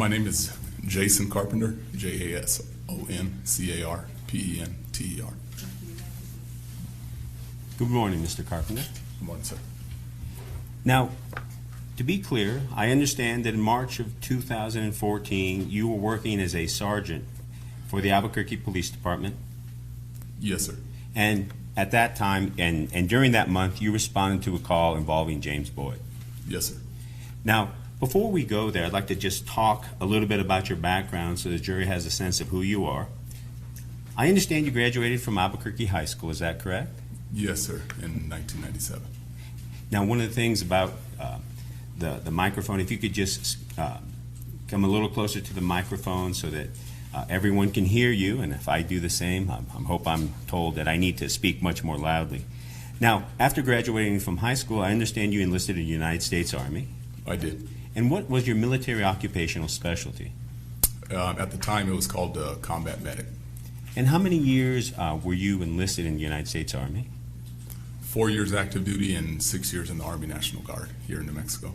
My name is Jason Carpenter, Jasoncarpenter. Good morning, Mr. Carpenter. Good morning, sir. Now, to be clear, I understand that in March of 2014, you were working as a sergeant for the Albuquerque Police Department. Yes, sir. And at that time, and during that month, you responded to a call involving James Boyd. Yes, sir. Now, before we go there, I'd like to just talk a little bit about your background so the jury has a sense of who you are. I understand you graduated from Albuquerque High School, is that correct? Yes, sir, in 1997. Now, one of the things about the microphone, if you could just come a little closer to the microphone so that everyone can hear you, and if I do the same, I hope I'm told that I need to speak much more loudly. Now, after graduating from high school, I understand you enlisted in the United States Army. I did. And what was your military occupational specialty? At the time, it was called combat medic. And how many years were you enlisted in the United States Army? 4 years active duty and 6 years in the Army National Guard here in New Mexico.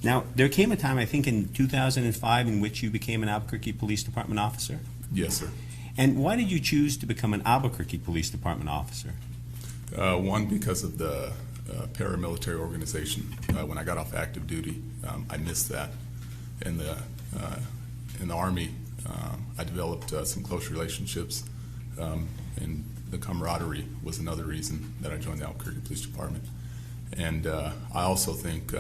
Now, there came a time, I think in 2005, in which you became an Albuquerque Police Department officer? Yes, sir. And why did you choose to become an Albuquerque Police Department officer? One, because of the paramilitary organization. When I got off active duty, I missed that. In the Army, I developed some close relationships, and the camaraderie was another reason that I joined the Albuquerque Police Department. And I also think,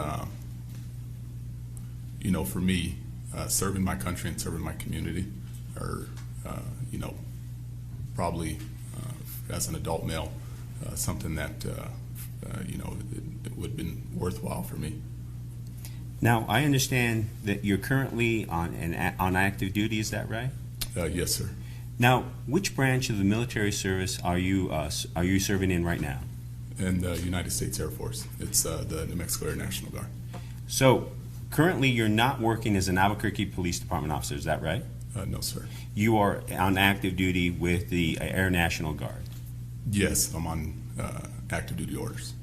for me, serving my country and serving my community are, probably as an adult male, something that it would have been worthwhile for me. Now, I understand that you're currently on active duty, is that right? Yes, sir. Now, which branch of the military service are you serving in right now? In the United States Air Force. It's the New Mexico Air National Guard. So, currently you're not working as an Albuquerque Police Department officer, is that right? No, sir. You are on active duty with the Air National Guard? Yes, I'm on active duty orders.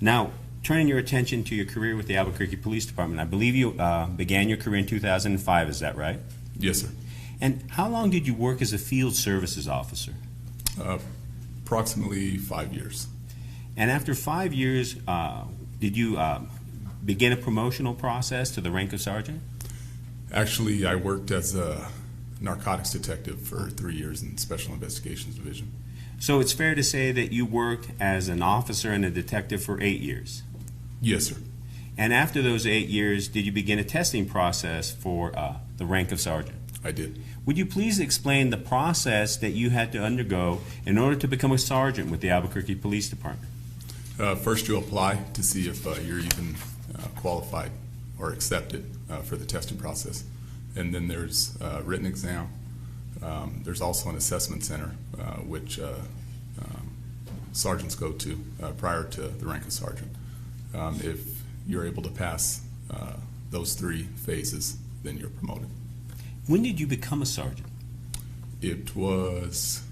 Now, turning your attention to your career with the Albuquerque Police Department, I believe you began your career in 2005, is that right? Yes, sir. And how long did you work as a field services officer? Approximately 5 years. And after 5 years, did you begin a promotional process to the rank of sergeant? Actually, I worked as a narcotics detective for 3 years in Special Investigations Division. So it's fair to say that you worked as an officer and a detective for 8 years? Yes, sir. And after those 8 years, did you begin a testing process for the rank of sergeant? I did. Would you please explain the process that you had to undergo in order to become a sergeant with the Albuquerque Police Department? First, you apply to see if you're even qualified or accepted for the testing process. And then there's a written exam. There's also an assessment center, which sergeants go to prior to the rank of sergeant. If you're able to pass those 3 phases, then you're promoted. When did you become a sergeant? It was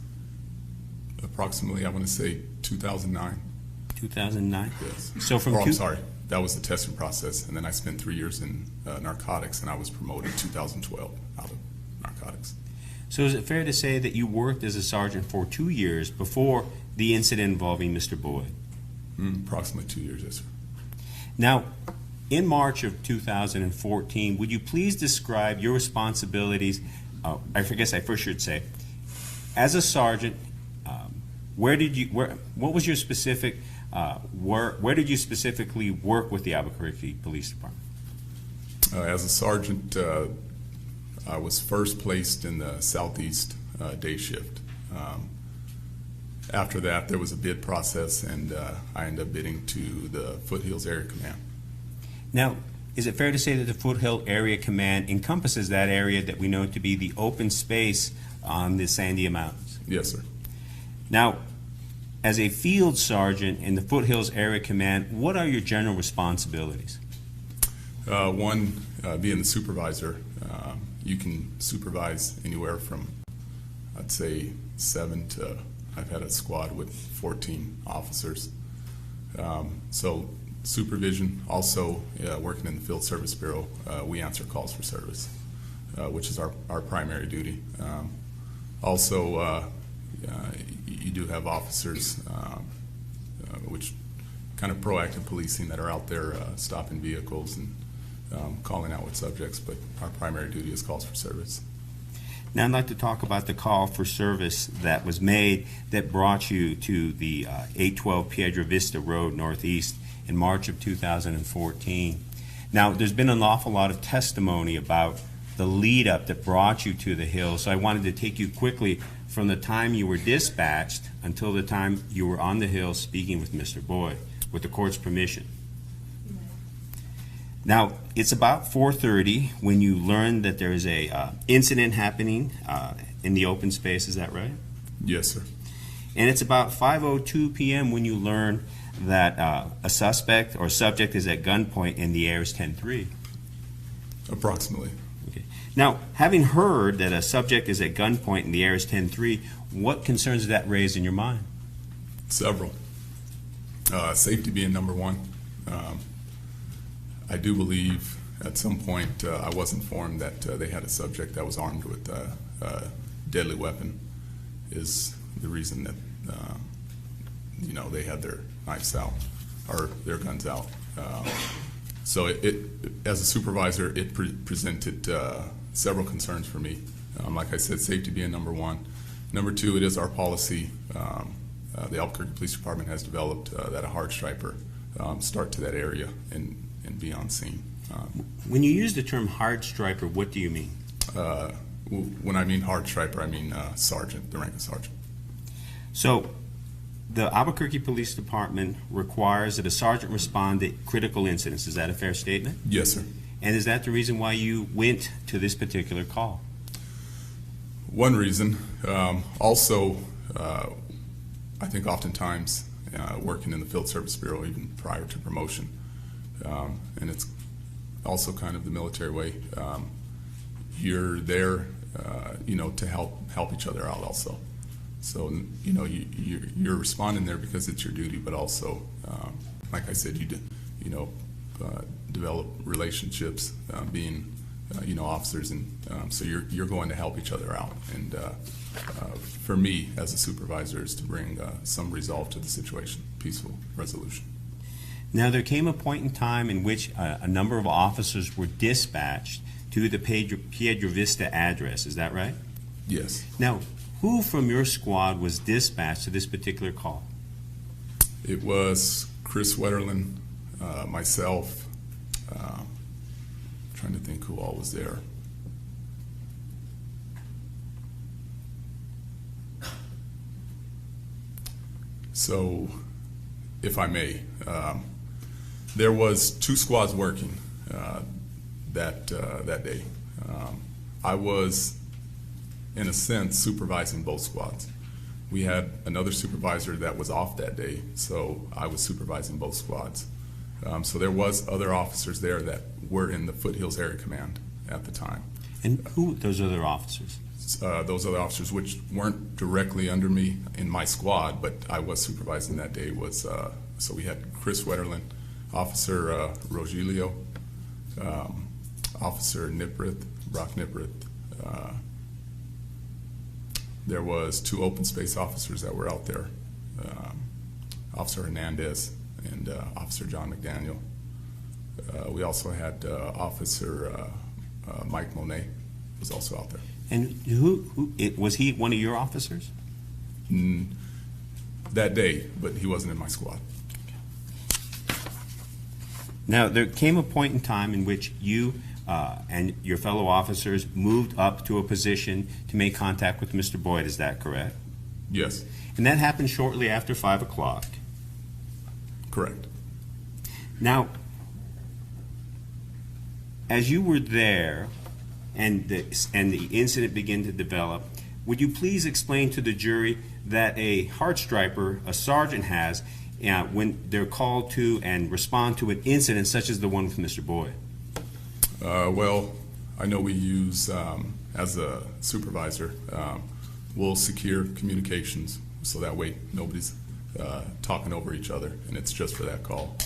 approximately, I want to say, 2009. 2009? Yes. So from I'm sorry, that was the testing process, and then I spent 3 years in narcotics, and I was promoted in 2012 out of narcotics. So is it fair to say that you worked as a sergeant for 2 years before the incident involving Mr. Boyd? Approximately 2 years, yes, sir. Now, in March of 2014, would you please describe your responsibilities, I guess I first should say, as a sergeant, what was your specific, where did you specifically work with the Albuquerque Police Department? As a sergeant, I was first placed in the Southeast day shift. After that, there was a bid process, and I ended up bidding to the Foothills Area Command. Now, is it fair to say that the Foothills Area Command encompasses that area that we know to be the open space on the Sandia Mountains? Yes, sir. Now, as a field sergeant in the Foothills Area Command, what are your general responsibilities? One, being the supervisor, you can supervise anywhere from, I'd say, 7 to, I've had a squad with 14 officers. So supervision. Also, working in the Field Service Bureau, we answer calls for service, which is our primary duty. Also, you do have officers, which kind of proactive policing that are out there stopping vehicles and calling out with subjects, but our primary duty is calls for service. Now I'd like to talk about the call for service that was made that brought you to the 812 Piedra Vista Road Northeast in March of 2014. Now there's been an awful lot of testimony about the lead up that brought you to the Hill, so I wanted to take you quickly from the time you were dispatched until the time you were on the Hill speaking with Mr. Boyd, with the court's permission. Now, it's about 4:30 when you learn that there is a incident happening in the open space, is that right? Yes, sir. And it's about 5:02 p.m. when you learn that a suspect or subject is at gunpoint in the ARES 10-3. Approximately. Okay. Now, having heard that a subject is at gunpoint in the ARES 10-3, what concerns did that raise in your mind? Several. Safety being number one. I do believe at some point I was informed that they had a subject that was armed with a deadly weapon is the reason that they had their knives out or their guns out. So as a supervisor, it presented several concerns for me. Like I said, safety being number one. Number two, it is our policy. The Albuquerque Police Department has developed that a hard striper start to that area and be on scene. When you use the term hard striper, what do you mean? When I mean hard striper, I mean sergeant, the rank of sergeant. So the Albuquerque Police Department requires that a sergeant respond to critical incidents. Is that a fair statement? Yes, sir. And is that the reason why you went to this particular call? One reason. Also, I think oftentimes working in the Field Service Bureau, even prior to promotion, and it's also kind of the military way. You're there, to help each other out also. So, you're responding there because it's your duty, but also, like I said, you develop relationships, being, officers, and so you're going to help each other out. And for me, as a supervisor, is to bring some resolve to the situation, peaceful resolution. Now, there came a point in time in which a number of officers were dispatched to the Piedra Vista address. Is that right? Yes. Now, who from your squad was dispatched to this particular call? It was Chris Wetterland, myself, trying to think who all was there. So, if I may, there was 2 squads working that day. I was, in a sense, supervising both squads. We had another supervisor that was off that day, so I was supervising both squads. So there was other officers there that were in the Foothills Area Command at the time. And who those other officers? Those other officers, which weren't directly under me in my squad, but I was supervising that day, was so we had Chris Wetterland, Officer Rogelio, Officer Brock Niprith. There was 2 open space officers that were out there, Officer Hernandez and Officer John McDaniel. We also had Officer Michael Monette was also out there. And was he one of your officers? That day, but he wasn't in my squad. Now, there came a point in time in which you and your fellow officers moved up to a position to make contact with Mr. Boyd. Is that correct? Yes. And that happened shortly after 5 o'clock. Correct. Now, as you were there and the incident began to develop, would you please explain to the jury that a hard striper, a sergeant, has when they're called to and respond to an incident such as the one with Mr. Boyd? Well, I know we use, as a supervisor, we'll secure communications so that way nobody's talking over each other, and it's just for that call.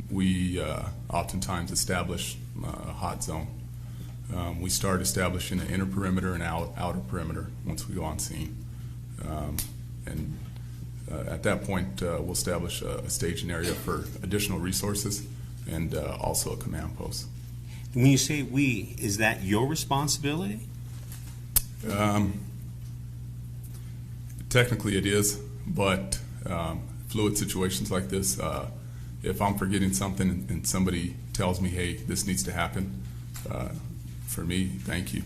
we oftentimes establish a hot zone. We start establishing an inner perimeter and outer perimeter once we go on scene. And at that point, we'll establish a staging area for additional resources and also a command post. When you say we, is that your responsibility? Technically it is, but fluid situations like this, if I'm forgetting something and somebody tells me, hey, this needs to happen, for me, thank you.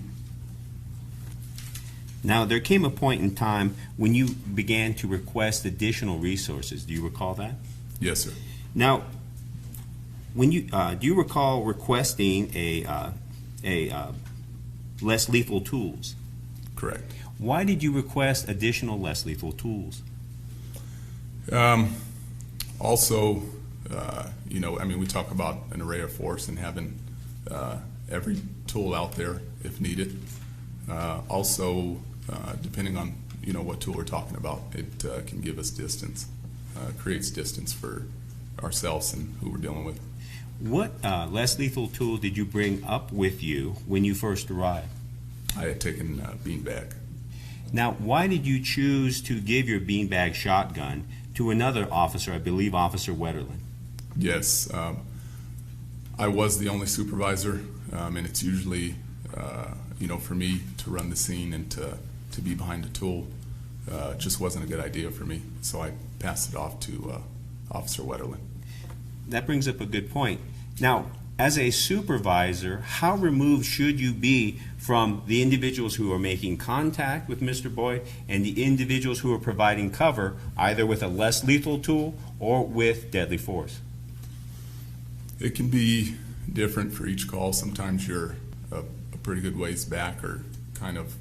Now, there came a point in time when you began to request additional resources. Do you recall that? Yes, sir. Now, when you do you recall requesting a less lethal tools? Correct. Why did you request additional less lethal tools? Also, you know, I mean, we talk about an array of force and having every tool out there if needed. Also, depending on, you know, what tool we're talking about, it can give us distance, creates distance for ourselves and who we're dealing with. What less lethal tool did you bring up with you when you first arrived? I had taken beanbag. Now, why did you choose to give your beanbag shotgun to another officer, I believe Officer Wetterland? Yes, I was the only supervisor, and it's usually, you know, for me to run the scene and to be behind a tool just wasn't a good idea for me, so I passed it off to Officer Wetterland. That brings up a good point. Now, as a supervisor, how removed should you be from the individuals who are making contact with Mr. Boyd and the individuals who are providing cover, either with a less lethal tool or with deadly force? It can be different for each call. Sometimes you're a pretty good ways back, or kind of,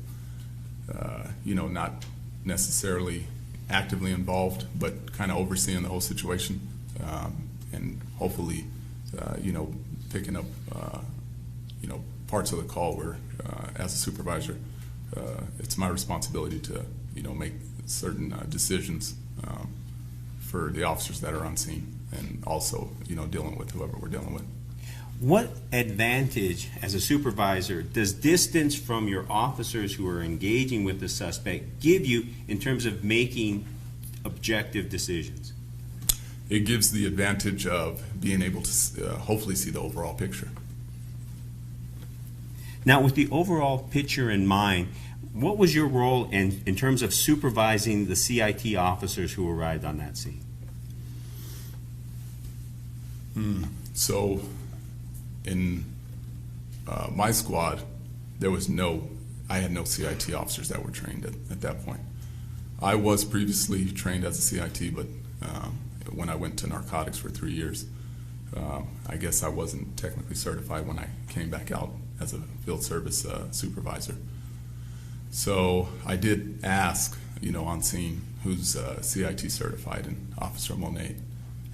you know, not necessarily actively involved, but kind of overseeing the whole situation, and hopefully, you know, picking up, you know, parts of the call where, as a supervisor, it's my responsibility to, you know, make certain decisions for the officers that are on scene, and also, you know, dealing with whoever we're dealing with. What advantage, as a supervisor, does distance from your officers who are engaging with the suspect give you in terms of making objective decisions? It gives the advantage of being able to hopefully see the overall picture. Now, with the overall picture in mind, what was your role in terms of supervising the CIT officers who arrived on that scene? So, in my squad, I had no CIT officers that were trained at that point. I was previously trained as a CIT, but when I went to narcotics for 3 years, I guess I wasn't technically certified when I came back out as a field service supervisor. So I did ask, you know, on scene who's CIT certified, and Officer Monette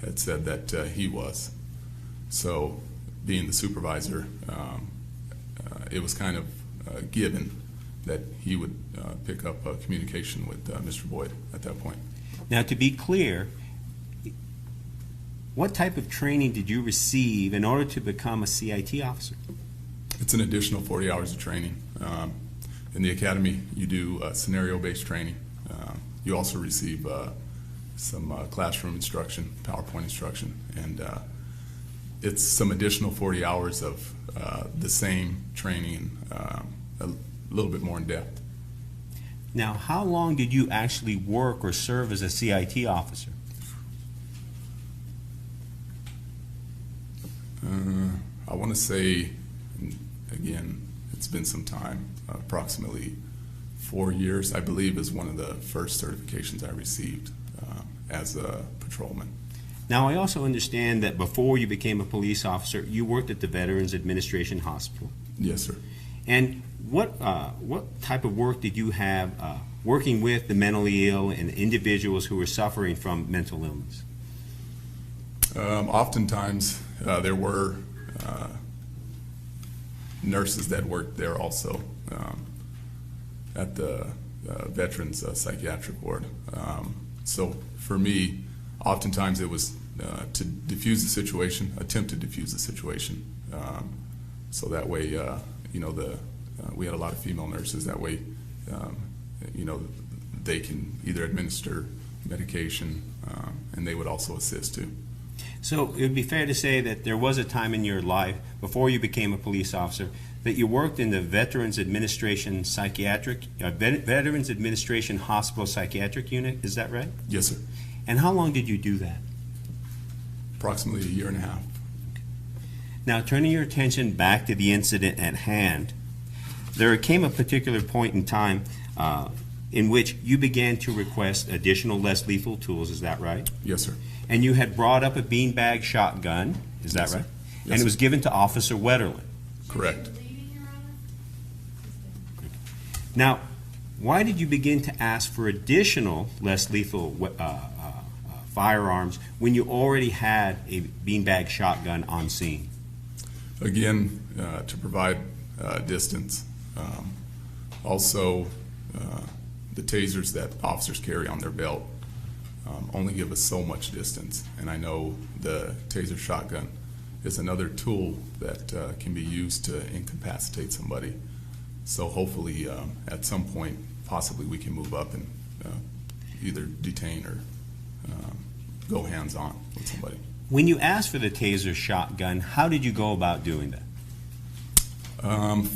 had said that he was. So being the supervisor, it was kind of given that he would pick up communication with Mr. Boyd at that point. Now, to be clear, what type of training did you receive in order to become a CIT officer? It's an additional 40 hours of training. In the academy, you do scenario-based training. You also receive some classroom instruction, PowerPoint instruction, and it's some additional 40 hours of the same training, a little bit more in depth. Now, how long did you actually work or serve as a CIT officer? I want to say, again, it's been some time, approximately 4 years, I believe, is one of the first certifications I received as a patrolman. Now, I also understand that before you became a police officer, you worked at the Veterans Administration Hospital. Yes, sir. And what type of work did you have working with the mentally ill and individuals who were suffering from mental illness? Oftentimes, there were nurses that worked there also at the Veterans Psychiatric Ward. So for me, oftentimes it was to diffuse the situation, attempt to diffuse the situation. So that way, you know, we had a lot of female nurses. That way, you know, they can either administer medication, and they would also assist too. So it would be fair to say that there was a time in your life before you became a police officer that you worked in the Veterans Administration Veterans Administration Hospital Psychiatric Unit. Is that right? Yes, sir. And how long did you do that? Approximately a year and a half. Now, turning your attention back to the incident at hand, there came a particular point in time in which you began to request additional less lethal tools. Is that right? Yes, sir. And you had brought up a beanbag shotgun. Is that Yes, sir. right? Yes, And it sir. was given to Officer Wetterland. Correct. Now, why did you begin to ask for additional less lethal firearms when you already had a beanbag shotgun on scene? Again, to provide distance. Also, the tasers that officers carry on their belt only give us so much distance. And I know the taser shotgun is another tool that can be used to incapacitate somebody. So hopefully, at some point, possibly we can move up and either detain or go hands-on with somebody. When you asked for the taser shotgun, how did you go about doing that?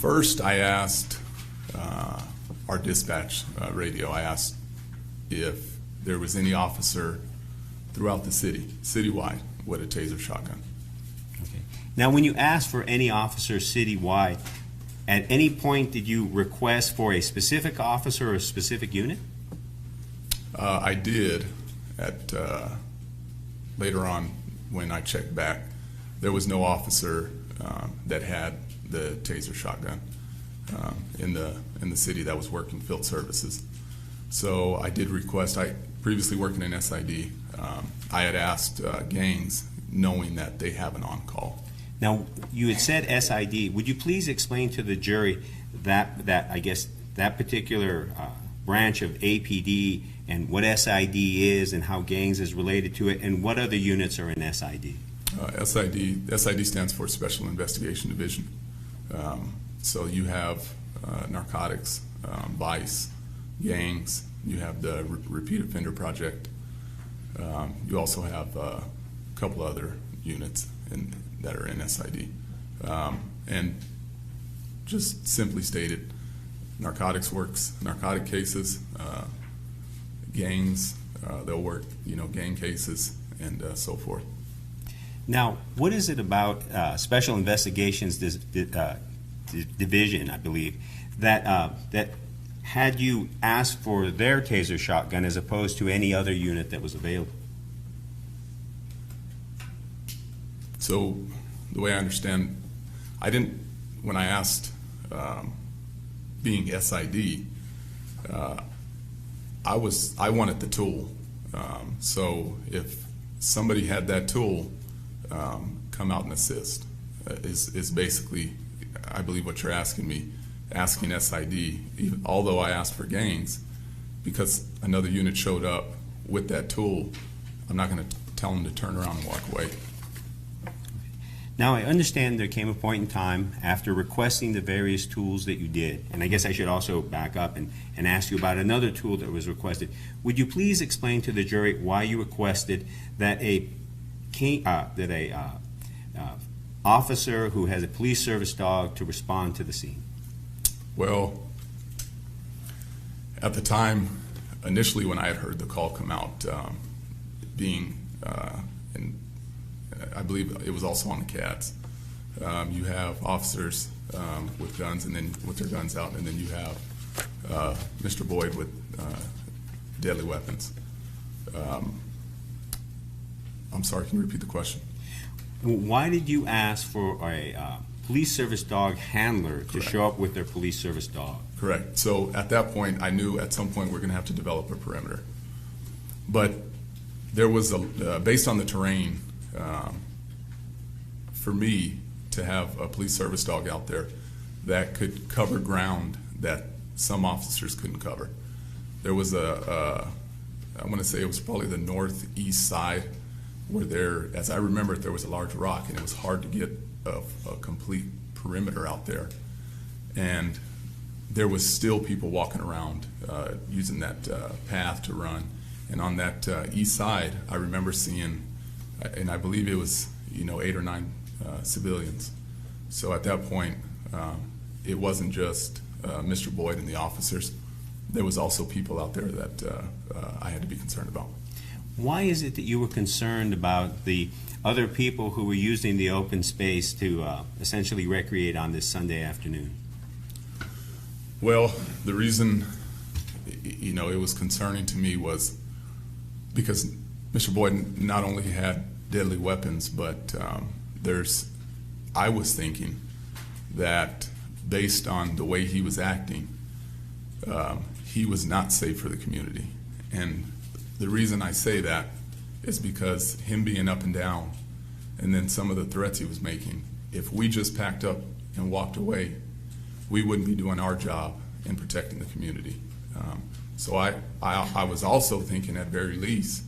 First, I asked our dispatch radio. I asked if there was any officer throughout the city, citywide, with a taser shotgun. Okay. Now, when you asked for any officer citywide, at any point did you request for a specific officer or a specific unit? I did at later on when I checked back. There was no officer that had the taser shotgun in the city that was working field services. So I did request. I previously working in SID. I had asked gangs, knowing that they have an on-call. Now, you had said SID. Would you please explain to the jury that I guess that particular branch of APD and what SID is and how gangs is related to it, and what other units are in SID? SID stands for Special Investigation Division. So you have narcotics, vice, gangs. You have the Repeat Offender Project. You also have a couple other units that are in SID. And just simply stated, narcotics works, narcotic cases, gangs, they'll work, gang cases, and so forth. Now, what is it about Special Investigations Division, I believe, that had you asked for their taser shotgun as opposed to any other unit that was available? So the way I understand, when I asked, being SID, I wanted the tool. So if somebody had that tool, come out and assist is basically, I believe, what you're asking me, asking SID, although I asked for gangs, because another unit showed up with that tool, I'm not going to tell them to turn around and walk away. Now, I understand there came a point in time after requesting the various tools that you did, and I guess I should also back up and ask you about another tool that was requested. Would you please explain to the jury why you requested that officer who has a police service dog to respond to the scene? Well, at the time, initially when I had heard the call come out, and I believe it was also on the CADs, you have officers with guns, and then with their guns out, and then you have Mr. Boyd with deadly weapons. I'm sorry, can you repeat the question? Why did you ask for a police service dog handler to show up with their police service dog? Correct. So at that point, I knew at some point we're going to have to develop a perimeter. But there was based on the terrain, for me to have a police service dog out there that could cover ground that some officers couldn't cover. There was I want to say it was probably the northeast side were there. As I remember it, there was a large rock, and it was hard to get a complete perimeter out there. And there was still people walking around using that path to run. And on that east side, I remember seeing, and I believe it was 8 or 9 civilians. So at that point, it wasn't just Mr. Boyd and the officers. There was also people out there that I had to be concerned about. Why is it that you were concerned about the other people who were using the open space to essentially recreate on this Sunday afternoon? Well, the reason it was concerning to me was because Mr. Boyd not only had deadly weapons, but I was thinking that based on the way he was acting, he was not safe for the community. And the reason I say that is because him being up and down, and then some of the threats he was making, if we just packed up and walked away, we wouldn't be doing our job in protecting the community. So I was also thinking, at very least,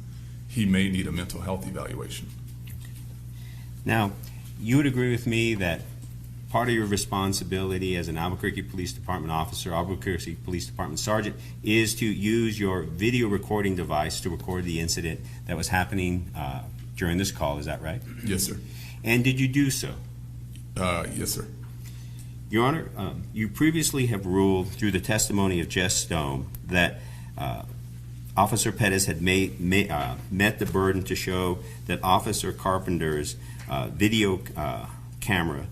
he may need a mental health evaluation. Now, you would agree with me that part of your responsibility as an Albuquerque Police Department officer, Albuquerque Police Department sergeant, is to use your video recording device to record the incident that was happening during this call. Is that right? Yes, sir. And did you do so? Yes, sir. Your Honor, you previously have ruled through the testimony of Jess Stone that Officer Pettis had met the burden to show that Officer Carpenter's video camera,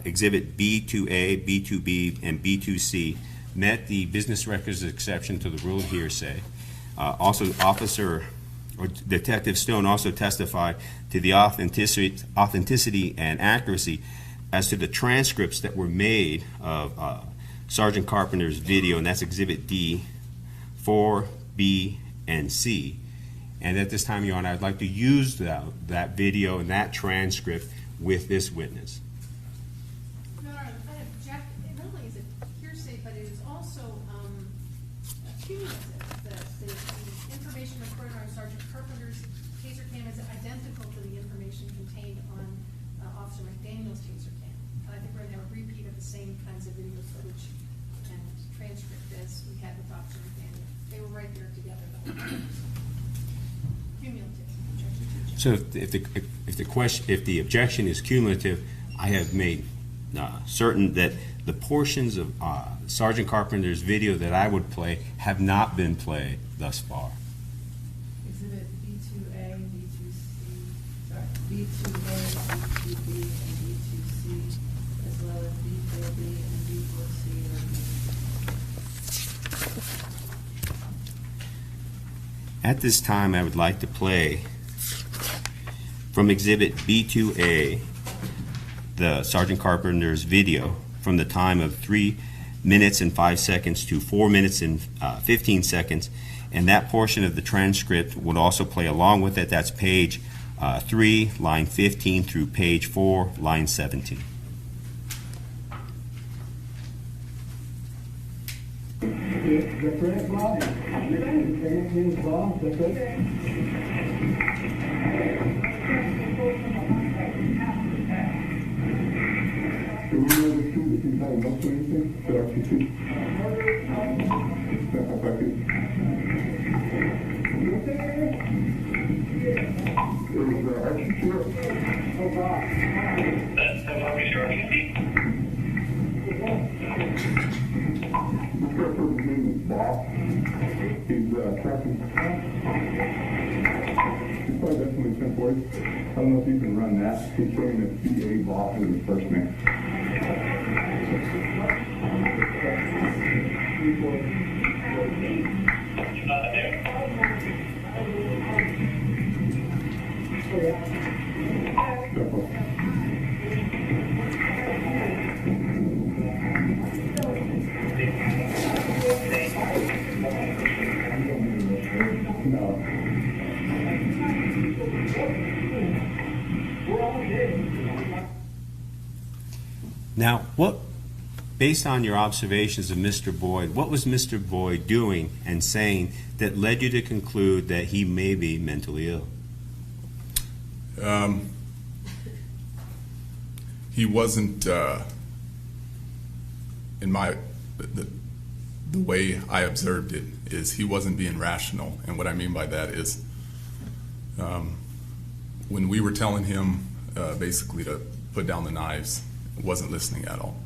Exhibit B2A, B2B, and B2C, met the business records exception to the rule of hearsay. Also, Detective Stone also testified to the authenticity and accuracy as to the transcripts that were made of Sergeant Carpenter's video, and that's Exhibit D, 4, B, and C. And at this time, Your Honor, I'd like to use that video and that transcript with this witness. Your Honor, I object. Not only is it hearsay, but it is also cumulative. The information recorded on Sergeant Carpenter's taser cam is identical to the information contained on Officer McDaniel's taser cam. And I think we're going to have a repeat of the same kinds of video footage and transcript as we had with Officer McDaniel. They were right there together the whole time. Cumulative. So if the objection is cumulative, I have made certain that the portions of Sergeant Carpenter's video that I would play have not been played thus far. Exhibit B2A, B2C, sorry, B2A, B2B, and B2C, as well as B4B and B4C. At this time, I would like to play from Exhibit B2A, the Sergeant Carpenter's video from the time of 3 minutes and 5 seconds to 4 minutes and 15 seconds, and that portion of the transcript would also play along with it. That's page 3, line 15 through page 4, line 17. Is that correct, Bob? Is Bob? Is that correct? Do we know the two that you had enough to anything? That actually two? Step up back in. Is Archie sure? Oh, God. That's Archie sure. This person's name is Bob. He's tracking. He's probably definitely 10 boys. I don't know if you can run that. He's showing that B.A. Bob is his first name. No. Now, based on your observations of Mr. Boyd, what was Mr. Boyd doing and saying that led you to conclude that he may be mentally ill? He wasn't, in my, the way I observed it is he wasn't being rational. And what I mean by that is when we were telling him basically to put down the knives, wasn't listening at all.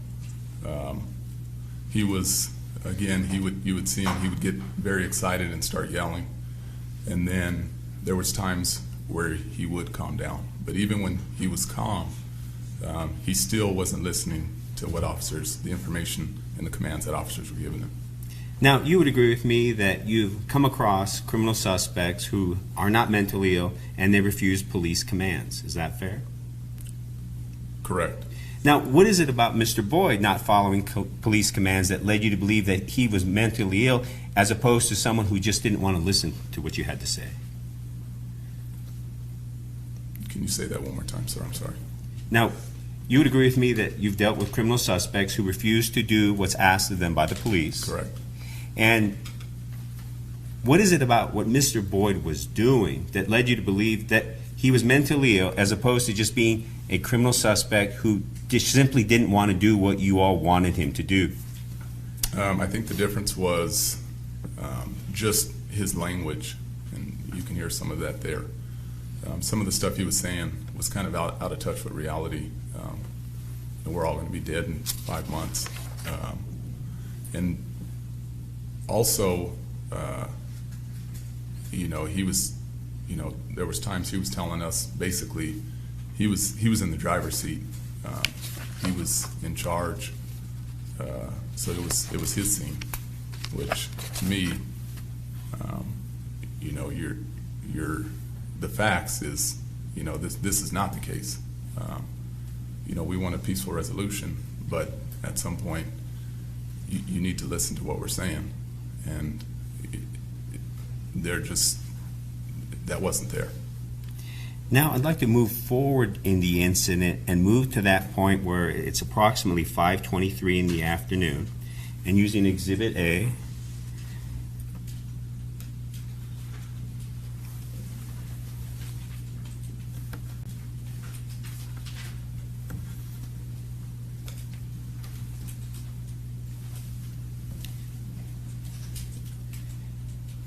He was, again, you would see him, he would get very excited and start yelling. And then there was times where he would calm down. But even when he was calm, he still wasn't listening to what officers, the information and the commands that officers were giving him. Now, you would agree with me that you've come across criminal suspects who are not mentally ill and they refuse police commands. Is that fair? Correct. Now, what is it about Mr. Boyd not following police commands that led you to believe that he was mentally ill as opposed to someone who just didn't want to listen to what you had to say? Can you say that one more time, sir? I'm sorry. Now, you would agree with me that you've dealt with criminal suspects who refuse to do what's asked of them by the police. Correct. And what is it about what Mr. Boyd was doing that led you to believe that he was mentally ill as opposed to just being a criminal suspect who just simply didn't want to do what you all wanted him to do? I think the difference was just his language, and you can hear some of that there. Some of the stuff he was saying was kind of out of touch with reality. And we're all going to be dead in 5 months. And also, he was, there was times he was telling us basically he was in the driver's seat. He was in charge. So it was his scene, which to me, the facts is, this is not the case. We want a peaceful resolution, but at some point, you need to listen to what we're saying, and that wasn't there. Now, I'd like to move forward in the incident and move to that point where it's approximately 5:23 in the afternoon, and using Exhibit A,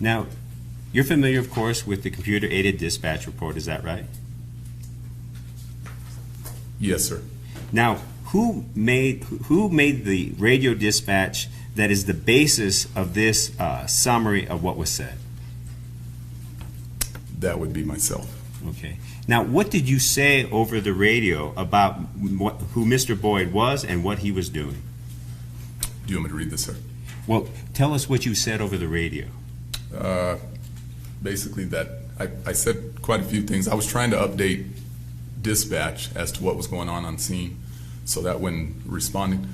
now, you're familiar, of course, with the computer-aided dispatch report, is that right? Yes, sir. Now, who made the radio dispatch that is the basis of this summary of what was said? That would be myself. Okay. Now, what did you say over the radio about who Mr. Boyd was and what he was doing? Do you want me to read this, sir? Well, tell us what you said over the radio. Basically that I said quite a few things. I was trying to update dispatch as to what was going on scene, so that when responding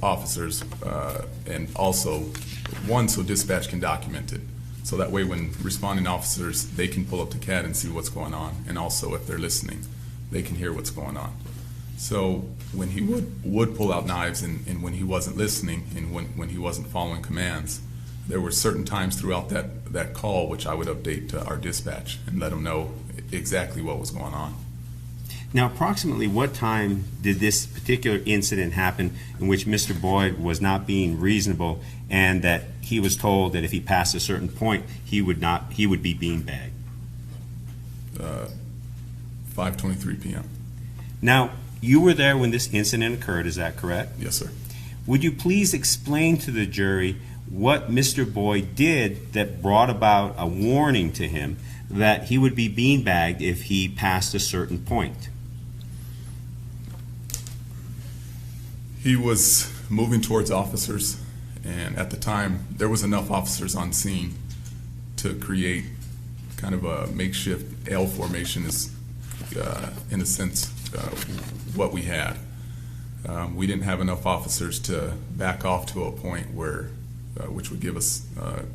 officers, and also so dispatch can document it. So that way when responding officers, they can pull up the CAD and see what's going on, and also if they're listening, they can hear what's going on. So when he would pull out knives and when he wasn't listening and when he wasn't following commands, there were certain times throughout that call which I would update our dispatch and let them know exactly what was going on. Now, approximately what time did this particular incident happen in which Mr. Boyd was not being reasonable and that he was told that if he passed a certain point, he would be beanbagged? 5:23 p.m. Now, you were there when this incident occurred, is that correct? Yes, sir. Would you please explain to the jury what Mr. Boyd did that brought about a warning to him that he would be beanbagged if he passed a certain point? He was moving towards officers, and at the time there was enough officers on scene to create kind of a makeshift L formation is in a sense what we had. We didn't have enough officers to back off to a point where which would give us,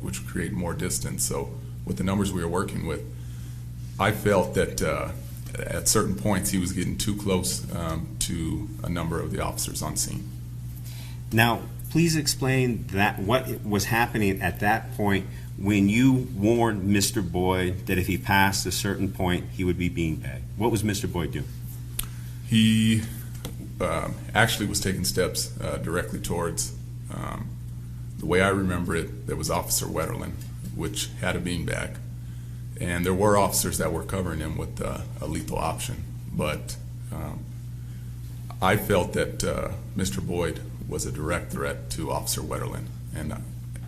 which would create more distance. So with the numbers we were working with, I felt that at certain points he was getting too close to a number of the officers on scene. Now, please explain that what was happening at that point when you warned Mr. Boyd that if he passed a certain point, he would be beanbagged? What was Mr. Boyd doing? He actually was taking steps directly towards, the way I remember it, there was Officer Wetterlin, which had a beanbag. And there were officers that were covering him with a lethal option. But I felt that Mr. Boyd was a direct threat to Officer Wetterlin. And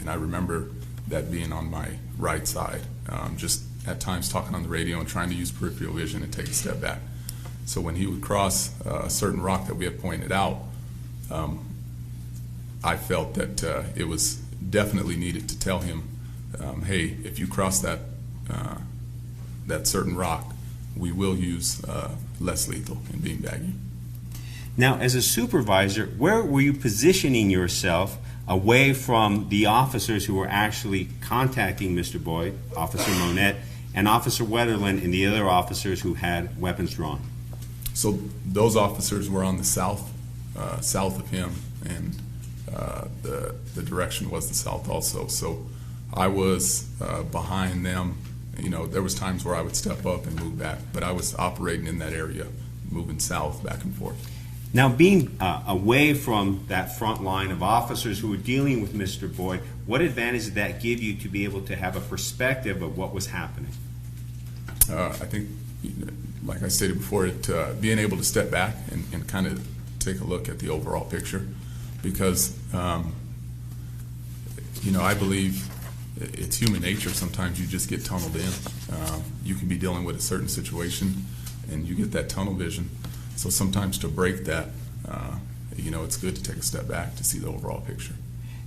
I remember that being on my right side, just at times talking on the radio and trying to use peripheral vision and take a step back. So when he would cross a certain rock that we had pointed out, I felt that it was definitely needed to tell him, hey, if you cross that certain rock, we will use less lethal in beanbag you. Now, as a supervisor, where were you positioning yourself away from the officers who were actually contacting Mr. Boyd, Officer Monette, and Officer Wetterlin, and the other officers who had weapons drawn? So those officers were on the south of him, and the direction was the south also. So I was behind them. You know, there was times where I would step up and move back, but I was operating in that area, moving south, back and forth. Now, being away from that front line of officers who were dealing with Mr. Boyd, what advantage did that give you to be able to have a perspective of what was happening? I think, like I stated before, being able to step back and kind of take a look at the overall picture, because you know, I believe it's human nature. Sometimes you just get tunneled in. You can be dealing with a certain situation and you get that tunnel vision. So sometimes to break that, you know, it's good to take a step back to see the overall picture.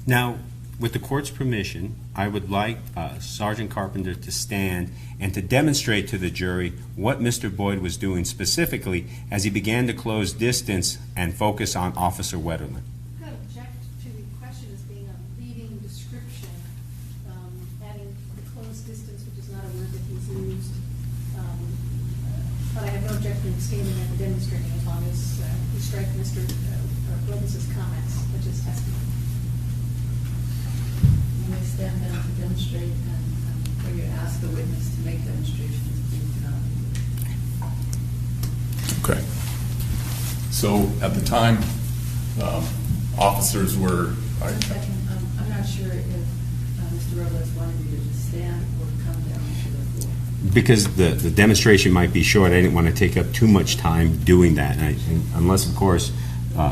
Now, with the court's permission, I would like Sergeant Carpenter to stand and to demonstrate to the jury what Mr. Boyd was doing specifically as he began to close distance and focus on Officer Wetterlin. I'm going to object to the question as being a leading description, adding the close distance, which is not a word that he's used. But I have no objection to standing there and demonstrating as long as you strike Mr. Witness's comments, which is testimony. You may stand down to demonstrate, and where you ask the witness to make demonstrations, please do not. Okay. So at the time, officers were. One second, I'm not sure if Mr. Robles wanted you to just stand or come down to the floor. Because the demonstration might be short, I didn't want to take up too much time doing that. And unless, of course,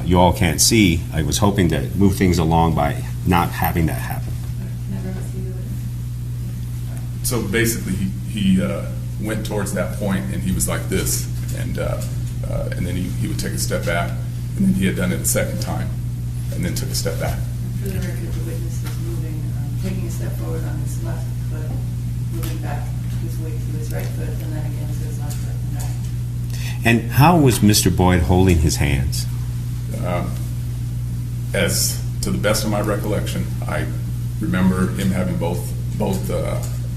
you all can't see, I was hoping to move things along by not having that happen. Never see the witness. So basically, he went towards that point, and he was like this, and then he would take a step back, and then he had done it a second time, and then took a step back. For the record, the witness is moving, taking a step forward on his left foot, moving back his way to his right foot, and then again to his left foot and back. And how was Mr. Boyd holding his hands? As to the best of my recollection, I remember him having both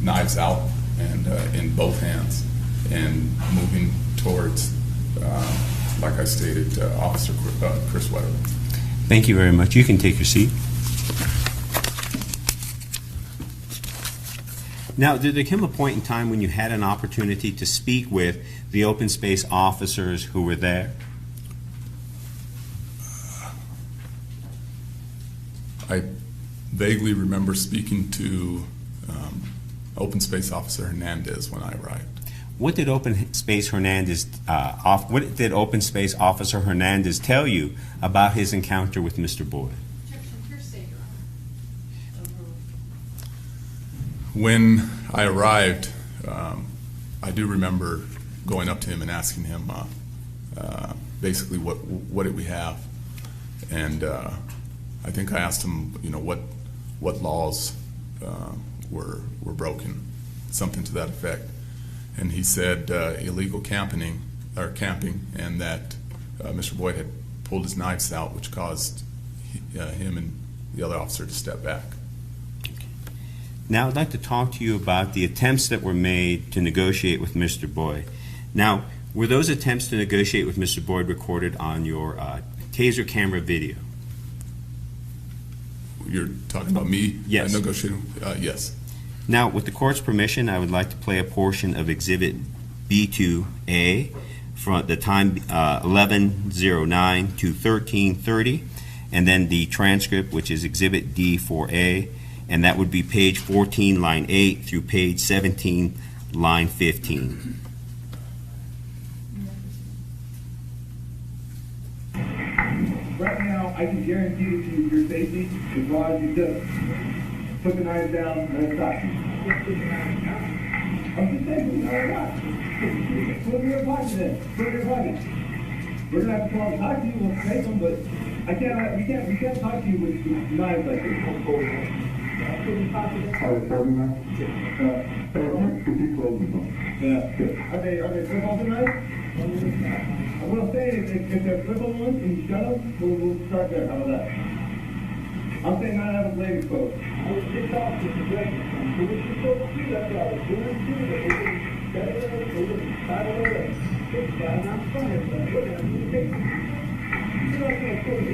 knives out and in both hands, and moving towards, like I stated, Officer Chris Wetterlin. Thank you very much. You can take your seat. Now, did there come a point in time when you had an opportunity to speak with the open space officers who were there? I vaguely remember speaking to Open Space Officer Hernandez when I arrived. What did Open Space Officer Hernandez tell you about his encounter with Mr. Boyd? Objection, hearsay, Your Honor. When I arrived, I do remember going up to him and asking him basically what did we have, and I think I asked him, you know, what laws were broken, something to that effect, and he said illegal camping, and that Mr. Boyd had pulled his knives out, which caused him and the other officer to step back. Now, I'd like to talk to you about the attempts that were made to negotiate with Mr. Boyd. Now, were those attempts to negotiate with Mr. Boyd recorded on your taser camera video? You're talking about me? Yes. Negotiating? Yes. Now, with the court's permission, I would like to play a portion of Exhibit B2A from the time 11:09 to 13:30, and then the transcript, which is Exhibit D4A, and that would be page 14, line 8 through page 17, line 15. Right now, I can guarantee that your safety as long as you just put the knives down and stop. I'm just saying, no, not. Put them in your pocket then. Put them in your pocket. We're gonna have to come and talk to you. We'll take them, but we can't talk to you with knives like this. Are they serving now? Could you close them? Yeah. Are they flip-off the knives? What I'm saying is, if they're flip-off ones and you shut them, we'll start there. How about that? I'm saying not have a blade exposed. I was just talking to the blade. So we should go to that guy. We're going to do that. We're going to start over there. I'm not fine. Look at me. You're not going to kill me.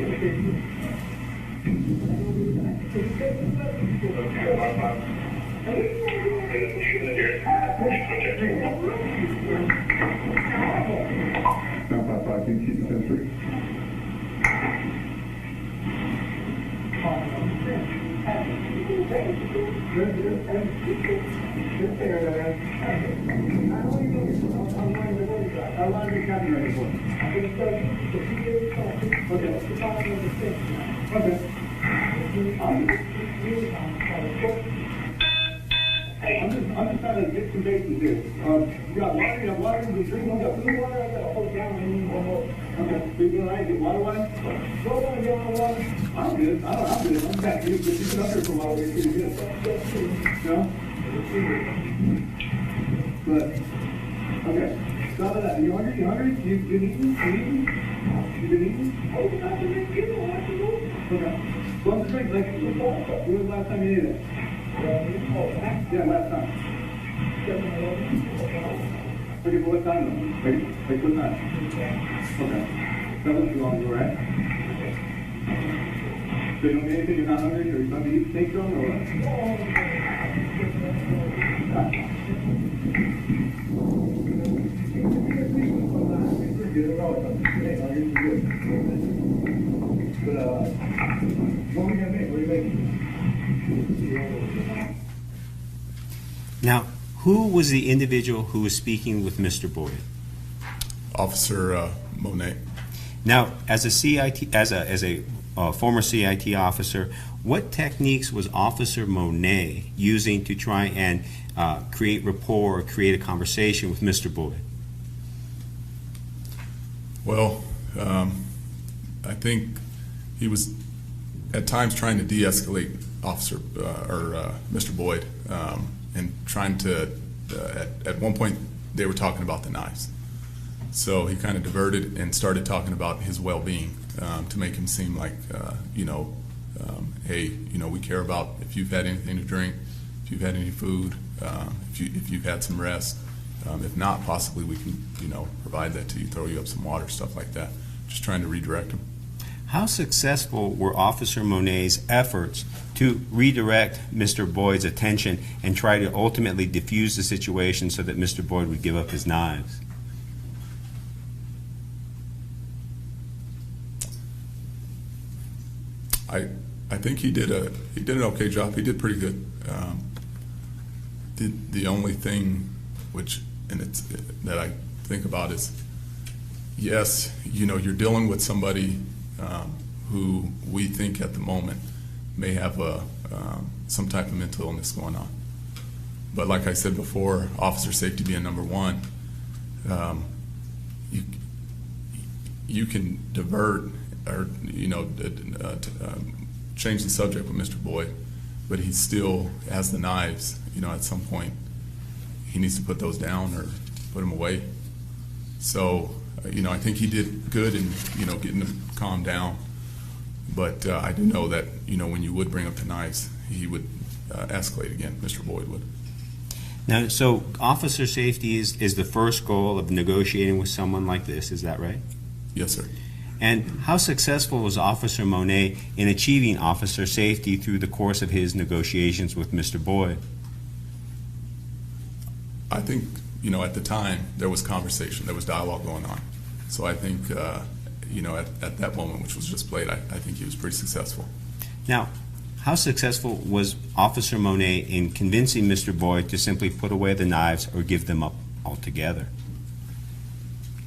I can keep the 10-3. I'm just trying to get some bases here. You got water, you drink, you got food water, I got a whole gallon, I need one more. Okay, so you're gonna get water wine? Go on and get on the water. I'm good, I'm good, I'm back here, but you've been up here for a while, we're pretty good. No? But, okay, stop at that. You hungry? You've been eating? You've been eating? Oh, you're not been eating? Okay. What's the drink? Like, when was the last time you ate it? Yeah, last time. Okay, but what time though? Like what time? Okay. That wasn't too long ago, right? So you don't get anything, you're not hungry, or you something to eat, take some, or what? But, what are we gonna make? What are you making? Now, who was the individual who was speaking with Mr. Boyd? Officer Monette. Now, as a CIT, as a former CIT officer, what techniques was Officer Monette using to try and create rapport or create a conversation with Mr. Boyd? Well, I think he was at times trying to de-escalate Mr. Boyd, and trying to. At one point, they were talking about the knives, so he kind of diverted and started talking about his well-being to make him seem like, hey, we care about if you've had anything to drink, if you've had any food, if you've had some rest. If not, possibly we can, provide that to you, throw you up some water, stuff like that. Just trying to redirect him. How successful were Officer Monet's efforts to redirect Mr. Boyd's attention and try to ultimately diffuse the situation so that Mr. Boyd would give up his knives? I think he did an okay job. He did pretty good. The only thing that I think about is, yes, you're dealing with somebody who we think at the moment may have some type of mental illness going on. But like I said before, officer safety being number one, you can divert or change the subject with Mr. Boyd, but he still has the knives. At some point, he needs to put those down or put them away. So, I think he did good in getting him calmed down. But I do know that when you would bring up the knives, he would escalate again. Mr. Boyd would. Now, so officer safety is the first goal of negotiating with someone like this. Is that right? Yes, sir. And how successful was Officer Monette in achieving officer safety through the course of his negotiations with Mr. Boyd? I think, you know, at the time, there was conversation, there was dialogue going on. So I think, you know, at that moment, which was just played, I think he was pretty successful. Now, how successful was Officer Monette in convincing Mr. Boyd to simply put away the knives or give them up altogether?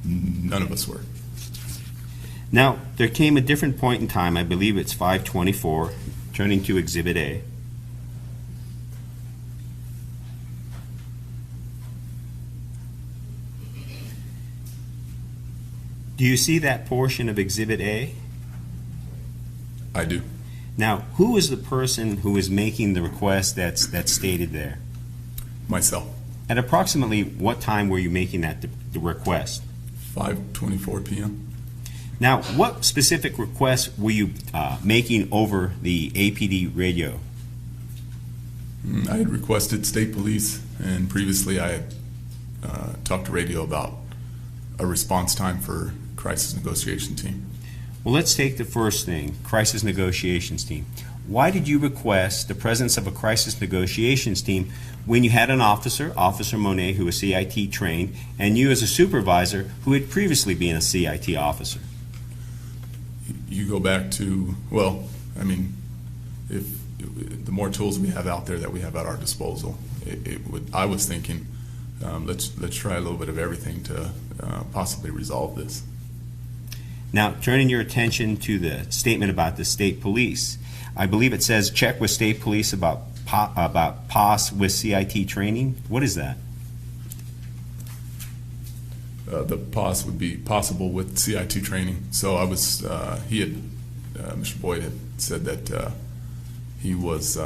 None of us were. Now, there came a different point in time, I believe it's 524, turning to Exhibit A. Do you see that portion of Exhibit A? I do. Now, who is the person who is making the request that's stated there? Myself. At approximately what time were you making that the request? 5:24 p.m. Now, what specific requests were you making over the APD radio? I had requested state police, and previously I had talked to radio about a response time for crisis negotiation team. Well, let's take the first thing, crisis negotiations team. Why did you request the presence of a crisis negotiations team when you had an officer, Officer Monette, who was CIT trained, and you as a supervisor who had previously been a CIT officer? You go back to, well, I mean, if the more tools we have out there that we have at our disposal, I was thinking, let's try a little bit of everything to possibly resolve this. Now, turning your attention to the statement about the state police, I believe it says check with state police about POS with CIT training. What is that? The POS would be possible with CIT training. So I was, Mr. Boyd had said that he was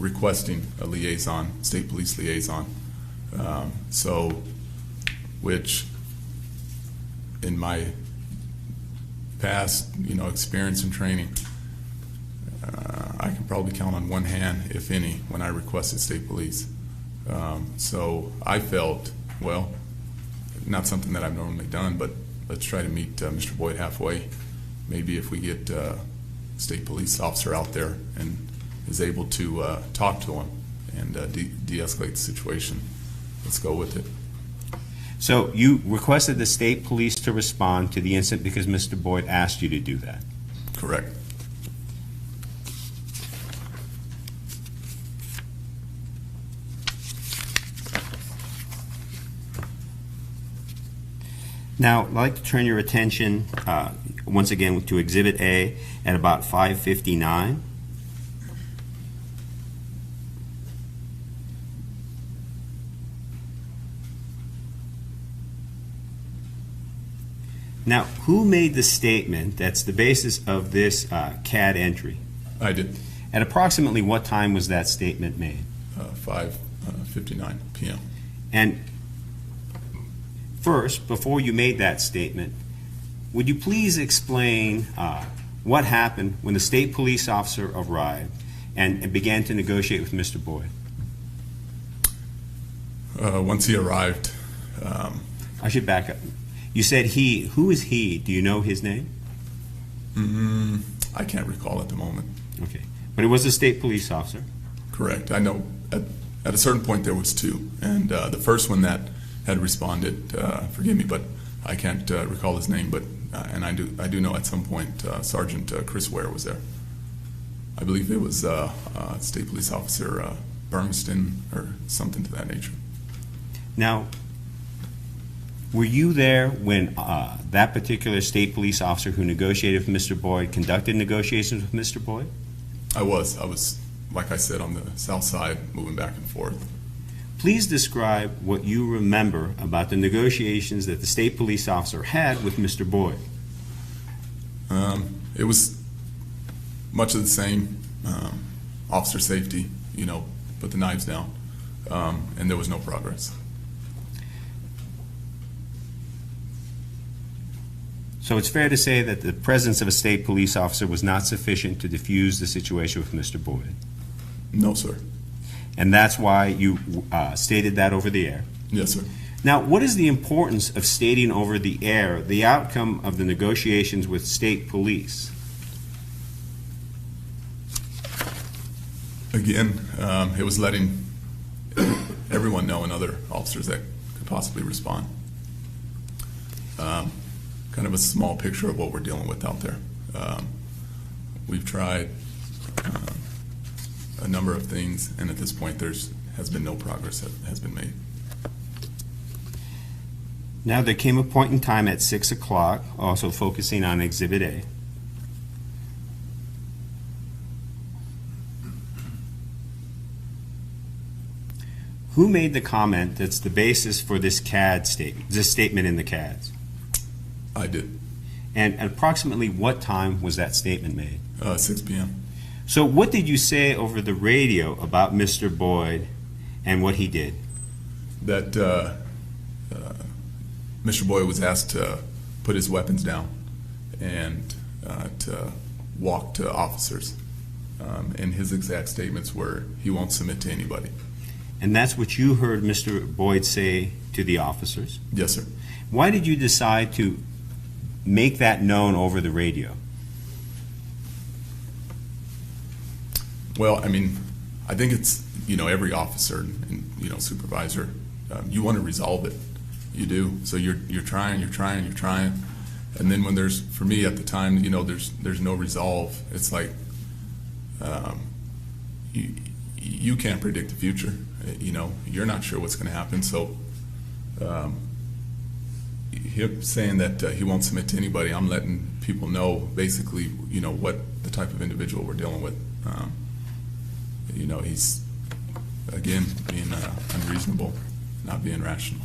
requesting a liaison, state police liaison. Which in my past, you know, experience and training, I can probably count on one hand, if any, when I requested state police. So I felt, well, not something that I've normally done, but let's try to meet Mr. Boyd halfway. Maybe if we get a state police officer out there and is able to talk to him and de-escalate the situation, let's go with it. So you requested the state police to respond to the incident because Mr. Boyd asked you to do that? Correct. Now, I'd like to turn your attention once again to Exhibit A at about 5:59. Now, who made the statement that's the basis of this CAD entry? I did. At approximately what time was that statement made? 5:59 p.m. And first, before you made that statement, would you please explain what happened when the state police officer arrived and began to negotiate with Mr. Boyd? Once he arrived, I should back up. You said he. Who is he? Do you know his name? I can't recall at the moment. Okay. But it was a state police officer? Correct. I know at a certain point there was two, and the first one that had responded, forgive me, but I can't recall his name, but and I do know at some point Sergeant Chris Ware was there. I believe it was State Police Officer Bernston or something to that nature. Now, were you there when that particular state police officer who negotiated with Mr. Boyd conducted negotiations with Mr. Boyd? I was, like I said, on the south side, moving back and forth. Please describe what you remember about the negotiations that the state police officer had with Mr. Boyd. It was much of the same. Officer safety, you know, put the knives down, and there was no progress. So it's fair to say that the presence of a state police officer was not sufficient to diffuse the situation with Mr. Boyd? No, sir. And that's why you stated that over the air? Yes, sir. Now, what is the importance of stating over the air the outcome of the negotiations with state police? Again, it was letting everyone know and other officers that could possibly respond. Kind of a small picture of what we're dealing with out there. We've tried a number of things, and at this point has been no progress that has been made. Now, there came a point in time at 6 o'clock, also focusing on Exhibit A. Who made the comment that's the basis for this CAD statement, this statement in the CADs? I did. And at approximately what time was that statement made? 6 p.m. So what did you say over the radio about Mr. Boyd and what he did? That Mr. Boyd was asked to put his weapons down and to walk to officers. And his exact statements were, he won't submit to anybody. And that's what you heard Mr. Boyd say to the officers? Yes, sir. Why did you decide to make that known over the radio? Well, I mean, I think it's, every officer and, supervisor, you want to resolve it. You do. So you're trying. And then when for me at the time, there's no resolve. It's like, you can't predict the future. You're not sure what's going to happen. So him saying that he won't submit to anybody, I'm letting people know basically, what the type of individual we're dealing with. He's, again, being unreasonable, not being rational.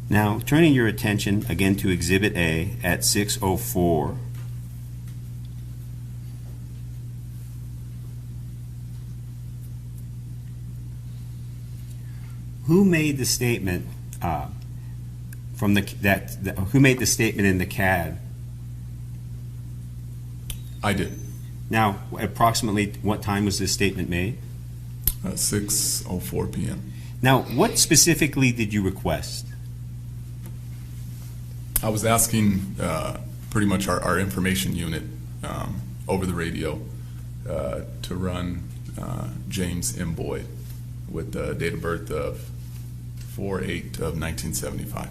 Now, turning your attention again to Exhibit A at 6:04. Who made the statement who made the statement in the CAD? I did. Now, approximately what time was this statement made? 6:04 p.m. Now, what specifically did you request? I was asking pretty much our information unit over the radio to run James M. Boyd with the date of birth of 4/8 of 1975.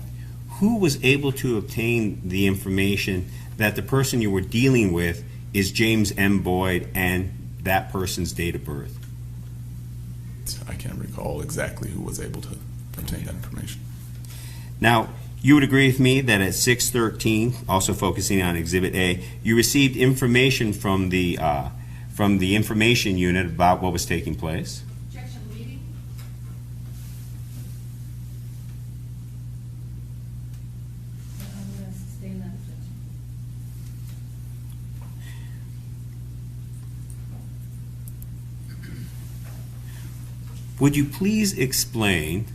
Who was able to obtain the information that the person you were dealing with is James M. Boyd and that person's date of birth? I can't recall exactly who was able to obtain that information. Now, you would agree with me that at 6:13, also focusing on Exhibit A, you received information from the information unit about what was taking place? Objection leading. I'm going to sustain that objection. Would you please explain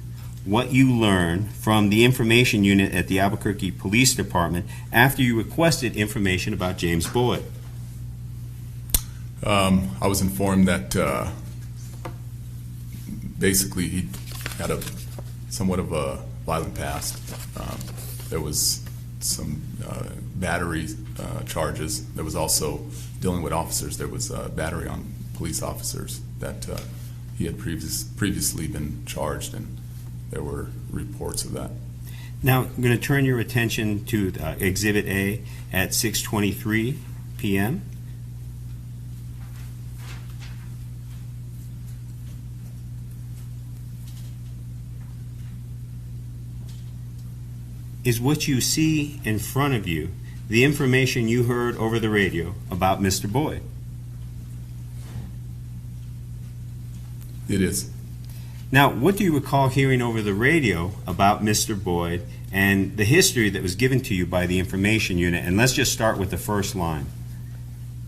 what you learned from the information unit at the Albuquerque Police Department after you requested information about James Boyd? I was informed that basically he had somewhat of a violent past. There was some battery charges. There was also dealing with officers. There was battery on police officers that he had previously been charged, and there were reports of that. Now, I'm going to turn your attention to Exhibit A at 6:23 p.m. Is what you see in front of you the information you heard over the radio about Mr. Boyd? It is. Now, what do you recall hearing over the radio about Mr. Boyd and the history that was given to you by the information unit? And let's just start with the first line.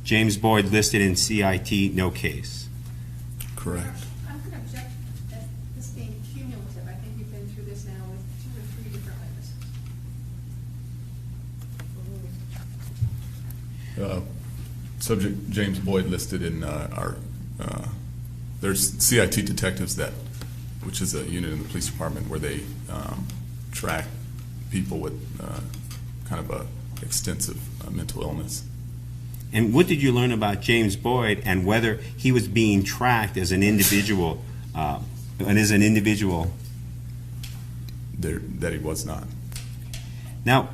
James Boyd listed in CIT, no case. Correct. I'm going to object at this being cumulative. I think you've been through this now with 2 or 3 different witnesses. Subject James Boyd listed in there's CIT detectives which is a unit in the police department where they track people with kind of a extensive mental illness. And what did you learn about James Boyd and whether he was being tracked as an individual and as an individual? That he was not. Now,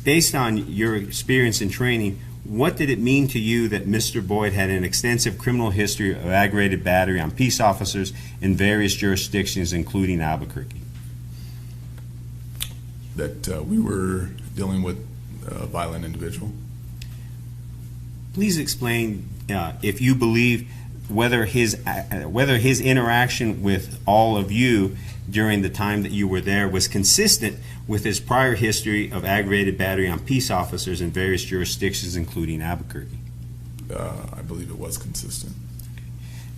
based on your experience and training, what did it mean to you that Mr. Boyd had an extensive criminal history of aggravated battery on peace officers in various jurisdictions, including Albuquerque? That we were dealing with a violent individual. Please explain if you believe whether his interaction with all of you during the time that you were there was consistent with his prior history of aggravated battery on peace officers in various jurisdictions, including Albuquerque. I believe it was consistent.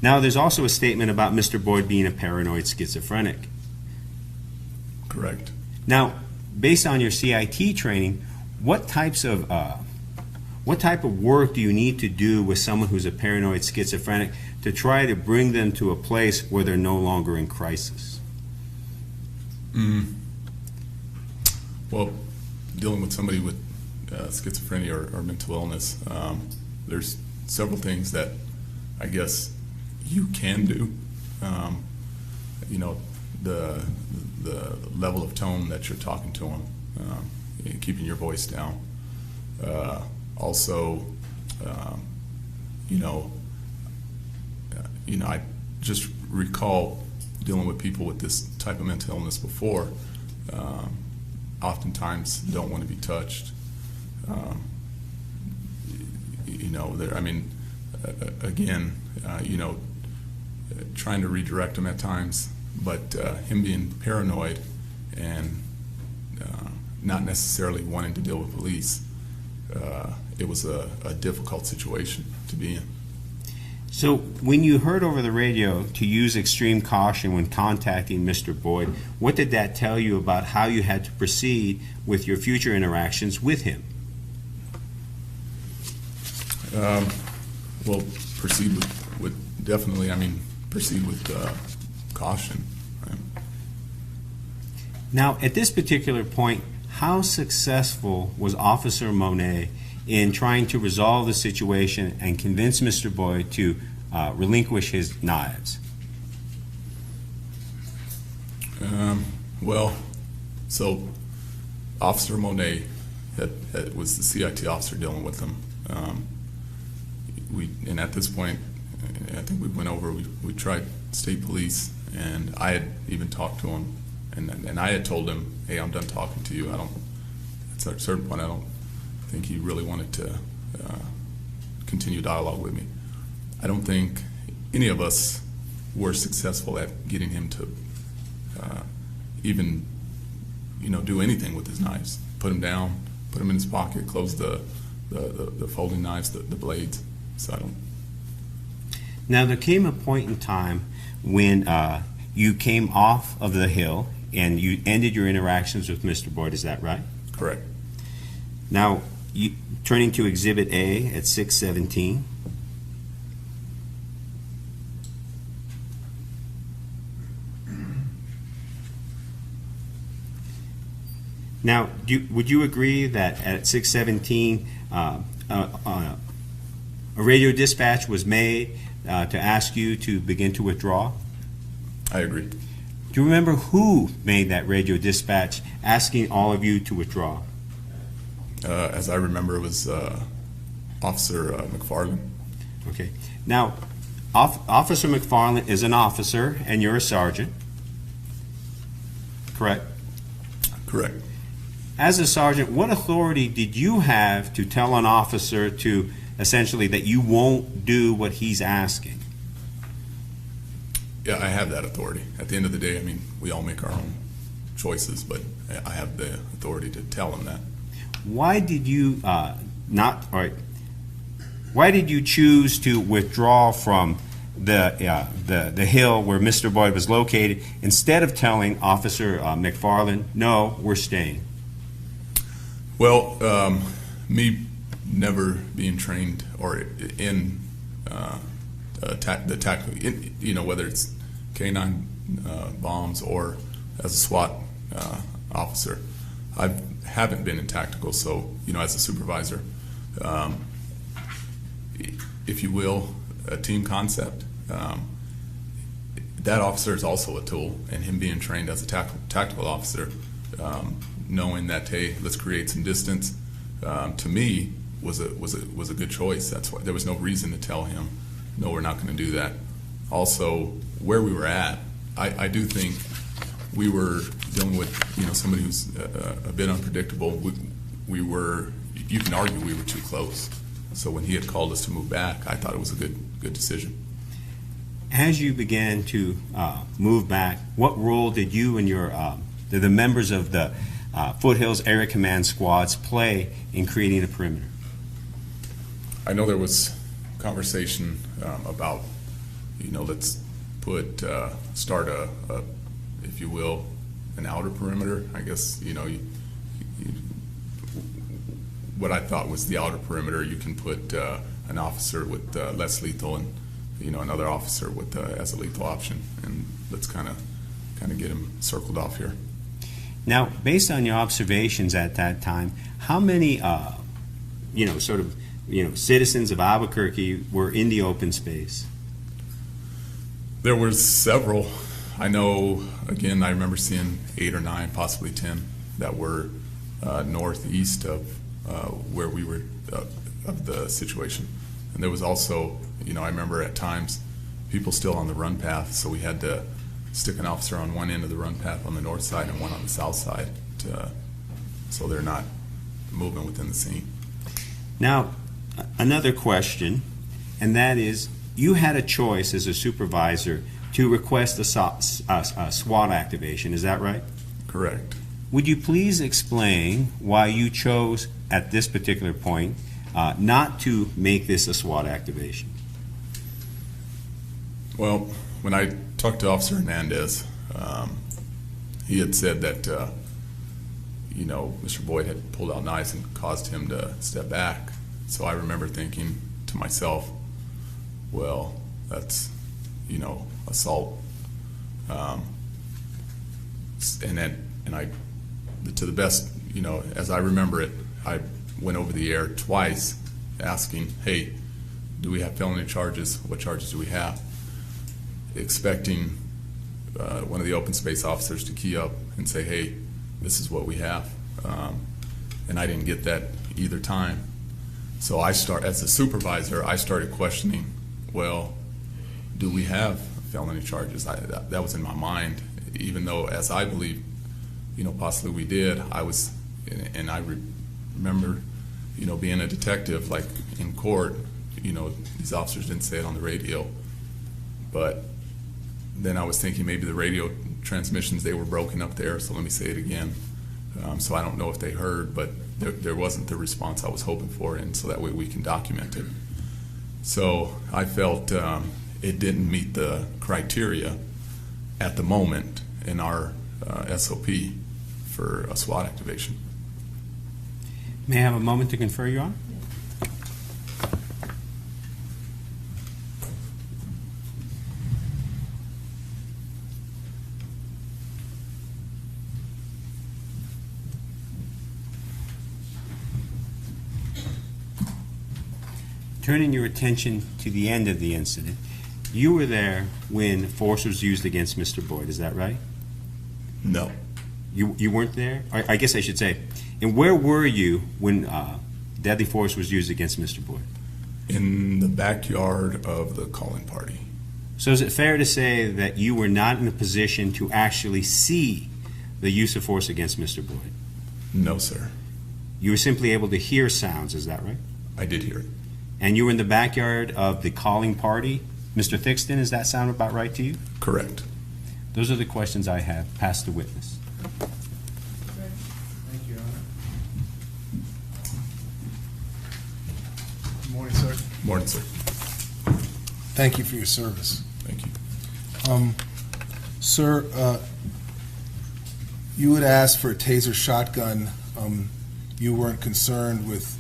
Now, there's also a statement about Mr. Boyd being a paranoid schizophrenic. Correct. Now, based on your CIT training, what type of work do you need to do with someone who's a paranoid schizophrenic to try to bring them to a place where they're no longer in crisis? Well, dealing with somebody with schizophrenia or mental illness, there's several things that I guess you can do. You know, the level of tone that you're talking to them, keeping your voice down. Also, I just recall dealing with people with this type of mental illness before. Oftentimes don't want to be touched. Trying to redirect them at times, but him being paranoid and not necessarily wanting to deal with police, it was a difficult situation to be in. So when you heard over the radio to use extreme caution when contacting Mr. Boyd, what did that tell you about how you had to proceed with your future interactions with him? Well, proceed with definitely, proceed with caution. Now, at this particular point, how successful was Officer Monette in trying to resolve the situation and convince Mr. Boyd to relinquish his knives? So Officer Monette was the CIT officer dealing with him. And at this point, I think we tried state police, and I had even talked to him, and I had told him, hey, I'm done talking to you. At a certain point, I don't think he really wanted to continue dialogue with me. I don't think any of us were successful at getting him to even do anything with his knives. Put him down, put them in his pocket, close the folding knives, the blades. So I don't. Now, there came a point in time when you came off of the hill and you ended your interactions with Mr. Boyd. Is that right? Correct. Now, turning to Exhibit A at 617. Now, would you agree that at 617 a radio dispatch was made to ask you to begin to withdraw? I agree. Do you remember who made that radio dispatch asking all of you to withdraw? As I remember, it was Officer McFarland. Okay. Now, Officer McFarland is an officer, and you're a sergeant, correct? Correct. As a sergeant, what authority did you have to tell an officer to essentially that you won't do what he's asking? Yeah, I have that authority. At the end of the day, we all make our own choices, but I have the authority to tell him that. Why did you Why did you choose to withdraw from the hill where Mr. Boyd was located instead of telling Officer McFarland, no, we're staying? Well, me never being trained or in the tactical, whether it's K-9 bombs or as a SWAT officer, I haven't been in tactical. So, as a supervisor, if you will, a team concept, that officer is also a tool, and him being trained as a tactical officer, knowing that, hey, let's create some distance, to me was a good choice. That's why there was no reason to tell him, no, we're not going to do that. Also, where we were at, I do think we were dealing with somebody who's a bit unpredictable. We were, you can argue we were too close. So when he had called us to move back, I thought it was a good decision. As you began to move back, what role did you and the members of the Foothills Area Command squads play in creating a perimeter? I know there was conversation about, let's start a, if you will, an outer perimeter. I guess, what I thought was the outer perimeter, you can put an officer with less lethal and, another officer with as a lethal option, and let's kind of get him circled off here. Now, based on your observations at that time, how many, citizens of Albuquerque were in the open space? There were several. I know, again, I remember seeing 8 or 9, possibly 10 that were northeast of where we were, of the situation. And there was also, I remember at times people still on the run path, so we had to stick an officer on one end of the run path on the north side and one on the south side, so they're not moving within the scene. Now, another question, and that is, you had a choice as a supervisor to request a SWAT activation, is that right? Correct. Would you please explain why you chose, at this particular point, not to make this a SWAT activation? Well, when I talked to Officer Hernandez, he had said that, Mr. Boyd had pulled out knives and caused him to step back. So I remember thinking to myself, well, that's, assault. And I, to the best, as I remember it, I went over the air twice asking, hey, do we have felony charges? What charges do we have? Expecting one of the open space officers to key up and say, hey, this is what we have. And I didn't get that either time. So as a supervisor, I started questioning, well, do we have felony charges? That was in my mind, even though, as I believe, possibly we did. I remember, being a detective, like in court, these officers didn't say it on the radio, but then I was thinking maybe the radio transmissions, they were broken up there, so let me say it again. So I don't know if they heard, but there wasn't the response I was hoping for, and so that way we can document it. So I felt it didn't meet the criteria at the moment in our SOP for a SWAT activation. May I have a moment to confer, Your Honor? Turning your attention to the end of the incident, you were there when force was used against Mr. Boyd, is that right? No. You weren't there? I guess I should say, and where were you when deadly force was used against Mr. Boyd? In the backyard of the calling party. So is it fair to say that you were not in a position to actually see the use of force against Mr. Boyd? No, sir. You were simply able to hear sounds, is that right? I did hear it. And you were in the backyard of the calling party? Mr. Thixton, does that sound about right to you? Correct. Those are the questions I have. Pass the witness. Thank you, Your Honor. Good morning, sir. Morning, sir. Thank you for your service. Thank you. Sir, you had asked for a taser shotgun. You weren't concerned with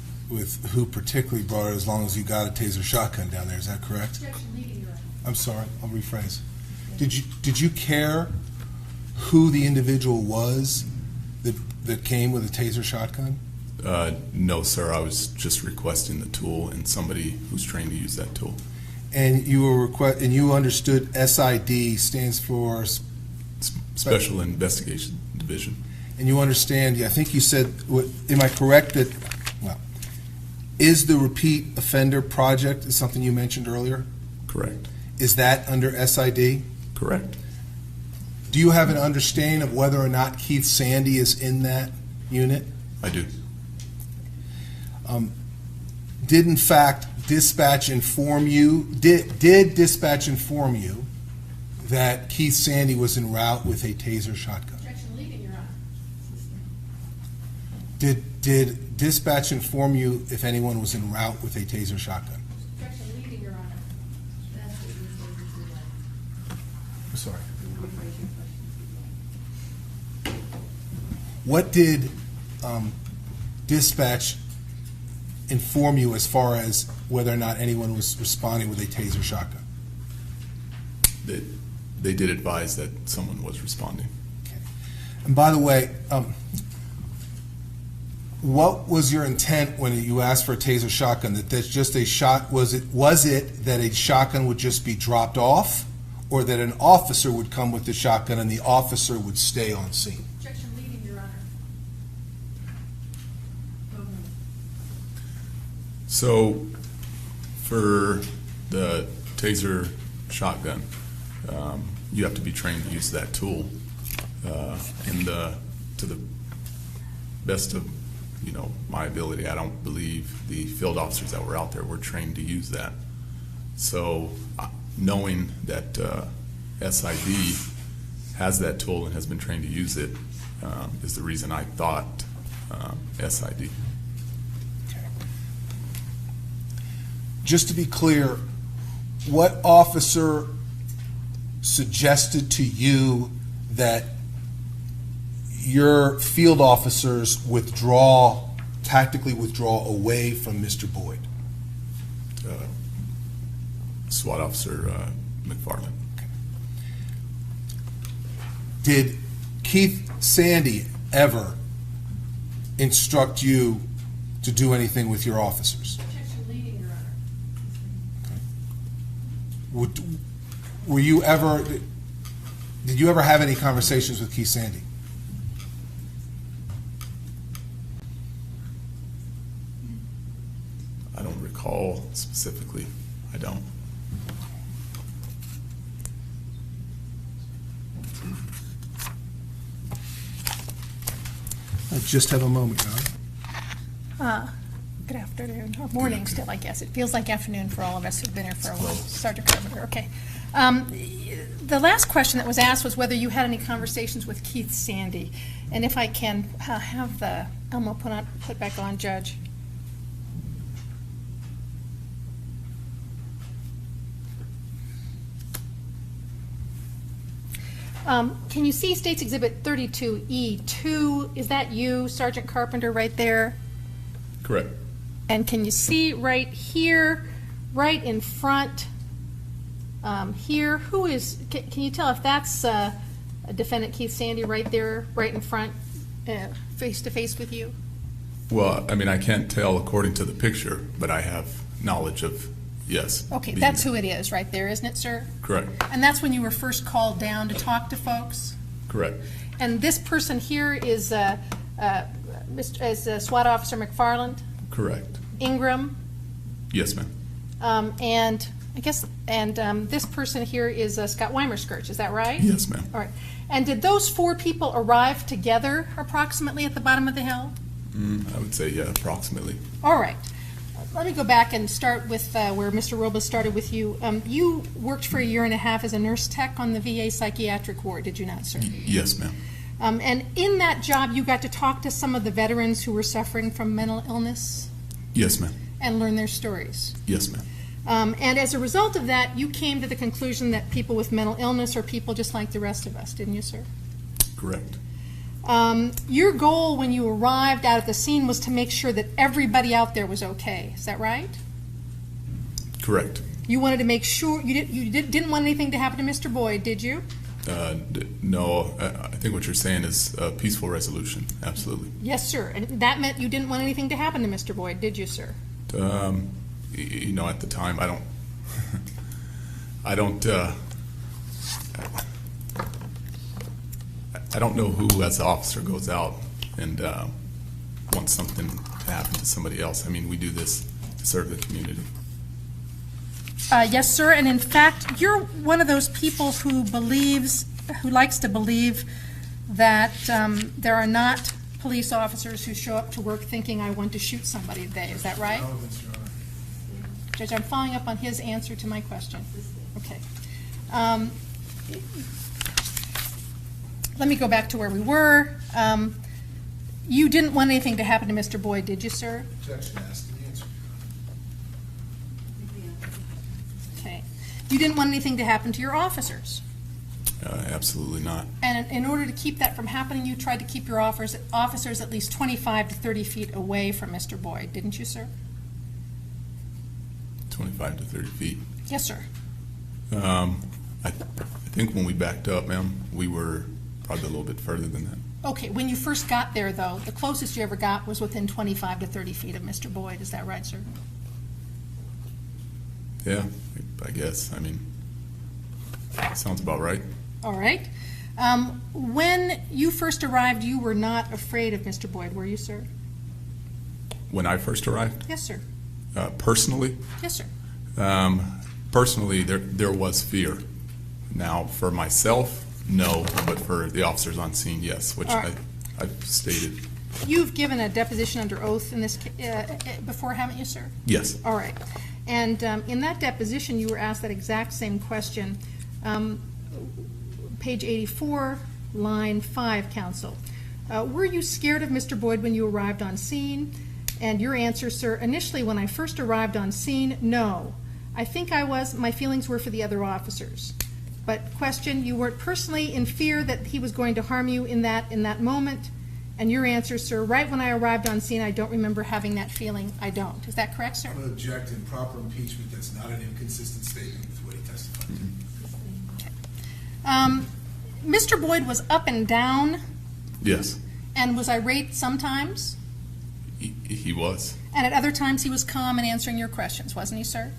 who particularly brought it as long as you got a taser shotgun down there. Is that correct? Objection leading, Your Honor. I'm sorry, I'll rephrase. Did you care who the individual was that came with a taser shotgun? No, sir. I was just requesting the tool and somebody who's trained to use that tool. And you understood SID stands for, Special Investigation Division. and you understand, I think you said, am I correct that, well, is the repeat offender project is something you mentioned earlier? Correct. Is that under SID? Correct. Do you have an understanding of whether or not Keith Sandy is in that unit? I do. Did in fact dispatch inform you, did dispatch inform you that Keith Sandy was en route with a taser shotgun? Objection leading, Your Honor. Did dispatch inform you if anyone was en route with a taser shotgun? Objection leading, Your Honor. That's what you said before. I'm sorry. Rephrase your question. What did dispatch inform you as far as whether or not anyone was responding with a taser shotgun? They did advise that someone was responding. And by the way, what was your intent when you asked for a taser shotgun? That that's just a shot? Was it that a shotgun would just be dropped off, or that an officer would come with the shotgun and the officer would stay on scene? Objection leading, Your Honor. So, for the taser shotgun, you have to be trained to use that tool. To the best of my ability, I don't believe the field officers that were out there were trained to use that. So, knowing that SID has that tool and has been trained to use it is the reason I thought SID. Just to be clear, what officer suggested to you that your field officers tactically withdraw away from Mr. Boyd? SWAT officer McFarland. Did Keith Sandy ever instruct you to do anything with your officers? Objection leading, Your Honor. Did you ever have any conversations with Keith Sandy? I don't recall specifically. I don't. I just have a moment, Your Honor. Good afternoon, or morning still, I guess. It feels like afternoon for all of us who've been here for a while. Sergeant Carpenter, okay. The last question that was asked was whether you had any conversations with Keith Sandy. And if I can have the Elmo put back on, Judge. Can you see State's Exhibit 32E2? Is that you, Sergeant Carpenter, right there? Correct. And can you see right here, right in front here, who is, can you tell if that's Defendant Keith Sandy right there, right in front, face to face with you? Well, I mean, I can't tell according to the picture, but I have knowledge of, yes. Okay, being that's there. who it is right there, isn't it, sir? Correct. And that's when you were first called down to talk to folks? Correct. And this person here is SWAT Officer McFarland? Correct. Ingram? Yes, ma'am. And I guess, this person here is Scott Weimerskirch, is that right? Yes, ma'am. All right. And did those four people arrive together approximately at the bottom of the hill? I would say, yeah, approximately. All right. Let me go back and start with where Mr. Robles started with you. You worked for a year and a half as a nurse tech on the VA psychiatric ward, did you not, sir? Yes, ma'am. And in that job, you got to talk to some of the veterans who were suffering from mental illness Yes, ma'am. and learn their stories. Yes, ma'am. And as a result of that, you came to the conclusion that people with mental illness are people just like the rest of us, didn't you, sir? Correct. Your goal when you arrived out at the scene was to make sure that everybody out there was okay. Is that right? Correct. You wanted to make sure you didn't want anything to happen to Mr. Boyd, did you? No, I think what you're saying is a peaceful resolution. Absolutely. Yes, sir. And that meant you didn't want anything to happen to Mr. Boyd, did you, sir? At the time, I don't. I don't know who, as an officer, goes out and wants something to happen to somebody else. I mean, we do this to serve the community. Yes, sir, and in fact, you're one of those people who likes to believe that there are not police officers who show up to work thinking, I want to shoot somebody today. Is that right? Judge, I'm following up on his answer to my question. Okay. Let me go back to where we were. You didn't want anything to happen to Mr. Boyd, did you, sir? Objection asked and answered. Okay. You didn't want anything to happen to your officers. Absolutely not. And in order to keep that from happening, you tried to keep your officers at least 25 to 30 feet away from Mr. Boyd, didn't you, sir? 25 to 30 feet. Yes, sir. I think when we backed up, ma'am, we were probably a little bit further than that. Okay, when you first got there, though, the closest you ever got was within 25 to 30 feet of Mr. Boyd. Is that right, sir? Yeah, I guess. I mean, sounds about right. All right. When you first arrived, you were not afraid of Mr. Boyd, were you, sir? When I first arrived, Yes, sir. personally, Yes, sir. personally, there was fear. Now, for myself, no, but for the officers on scene, yes, which All right. I've stated. You've given a deposition under oath in this before, haven't you, sir? Yes. All right. And in that deposition, you were asked that exact same question. Page 84, line 5, counsel. Were you scared of Mr. Boyd when you arrived on scene? And your answer, sir, initially when I first arrived on scene, no. I think I was. My feelings were for the other officers. But question, you weren't personally in fear that he was going to harm you in that moment? And your answer, sir, right when I arrived on scene, I don't remember having that feeling. I don't. Is that correct, sir? I'm going to object in proper impeachment. That's not an inconsistent statement with what he testified to. Mr. Boyd was up and down Yes, and was irate sometimes, he was. and at other times he was calm in answering your questions, wasn't he, sir?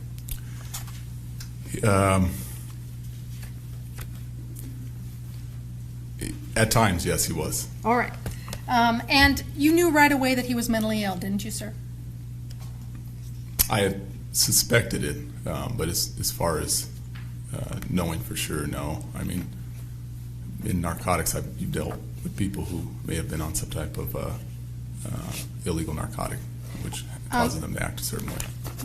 At times, yes, he was. All right. And you knew right away that he was mentally ill, didn't you, sir? I had suspected it, but as far as knowing for sure, no. I mean, in narcotics, you've dealt with people who may have been on some type of illegal narcotic, which causes them to act a certain way.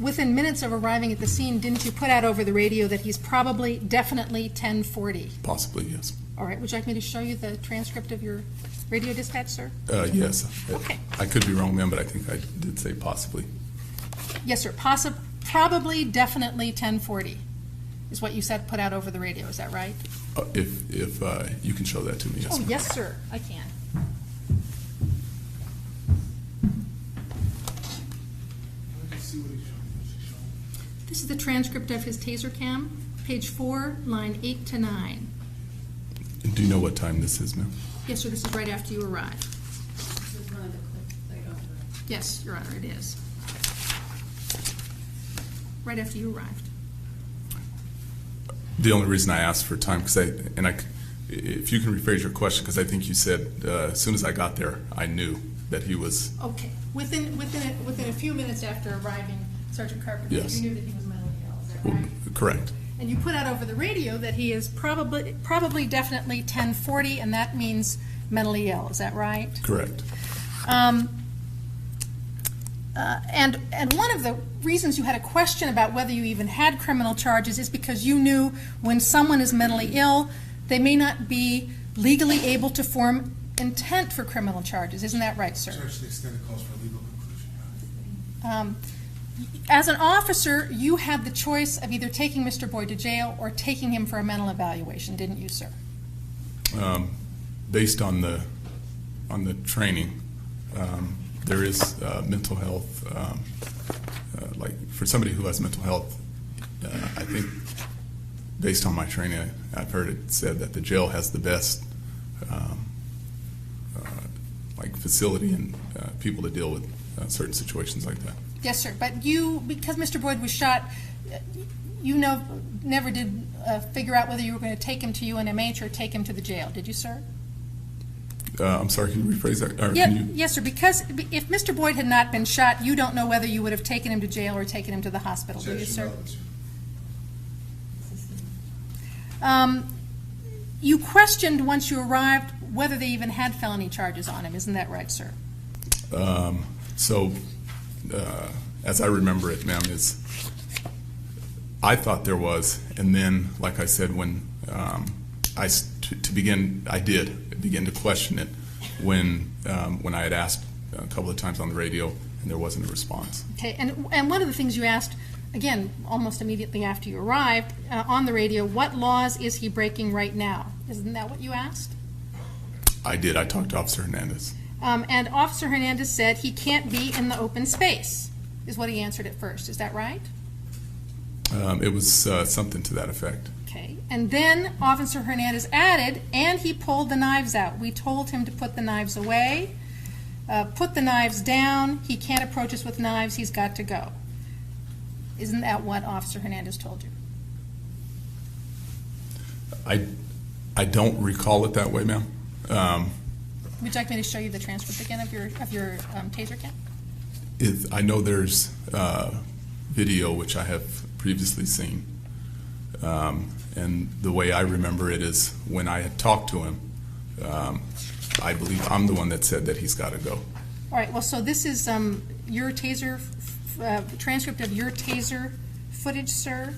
Within minutes of arriving at the scene, didn't you put out over the radio that he's probably, definitely 1040? Possibly, yes. All right. Would you like me to show you the transcript of your radio dispatch, sir? Yes. Okay. I could be wrong, ma'am, but I think I did say possibly. Yes, sir. Probably, definitely 1040 is what you said put out over the radio. Is that right? If you can show that to me, yes. Oh, ma'am. yes, sir. I can. This is the transcript of his taser cam, page 4, line 8 to 9. Do you know what time this is, ma'am? Yes, sir. This is right after you arrived. This is one of the clips they got. Yes, Your Honor, it is. Right after you arrived. The only reason I asked for time, if you can rephrase your question, because I think you said as soon as I got there, I knew that he was. Okay. Within a few minutes after arriving, Sergeant Carpenter, Yes. you knew that he was mentally ill. Is that right? Correct. And you put out over the radio that he is probably definitely 1040, and that means mentally ill. Is that right? Correct. And one of the reasons you had a question about whether you even had criminal charges is because you knew when someone is mentally ill, they may not be legally able to form intent for criminal charges. Isn't that right, sir? Judge, the extended calls for a legal conclusion. As an officer, you had the choice of either taking Mr. Boyd to jail or taking him for a mental evaluation, didn't you, sir? Based on the training, there is mental health. Like for somebody who has mental health, I think based on my training, I've heard it said that the jail has the best facility and people to deal with certain situations like that. Yes, sir. But you, because Mr. Boyd was shot, never did figure out whether you were going to take him to UNMH or take him to the jail, did you, sir? I'm sorry, can you rephrase that? Or Yeah, can you- yes, sir, because if Mr. Boyd had not been shot, you don't know whether you would have taken him to jail or taken him to the hospital, do you, sir? You questioned once you arrived whether they even had felony charges on him, isn't that right, sir? So, as I remember it, ma'am, I thought there was, and then, like I said, when I did begin to question it when I had asked a couple of times on the radio, and there wasn't a response. Okay, and one of the things you asked, again, almost immediately after you arrived, on the radio, what laws is he breaking right now? Isn't that what you asked? I did. I talked to Officer Hernandez. And Officer Hernandez said he can't be in the open space, is what he answered at first. Is that right? It was something to that effect. Okay. And then Officer Hernandez added, and he pulled the knives out. We told him to put the knives away, put the knives down. He can't approach us with knives. He's got to go. Isn't that what Officer Hernandez told you? I don't recall it that way, ma'am. Would you like me to show you the transcript again of your taser cam? I know there's video which I have previously seen, and the way I remember it is when I had talked to him, I believe I'm the one that said that he's got to go. All right. Well, so this is your taser transcript of your taser footage, sir.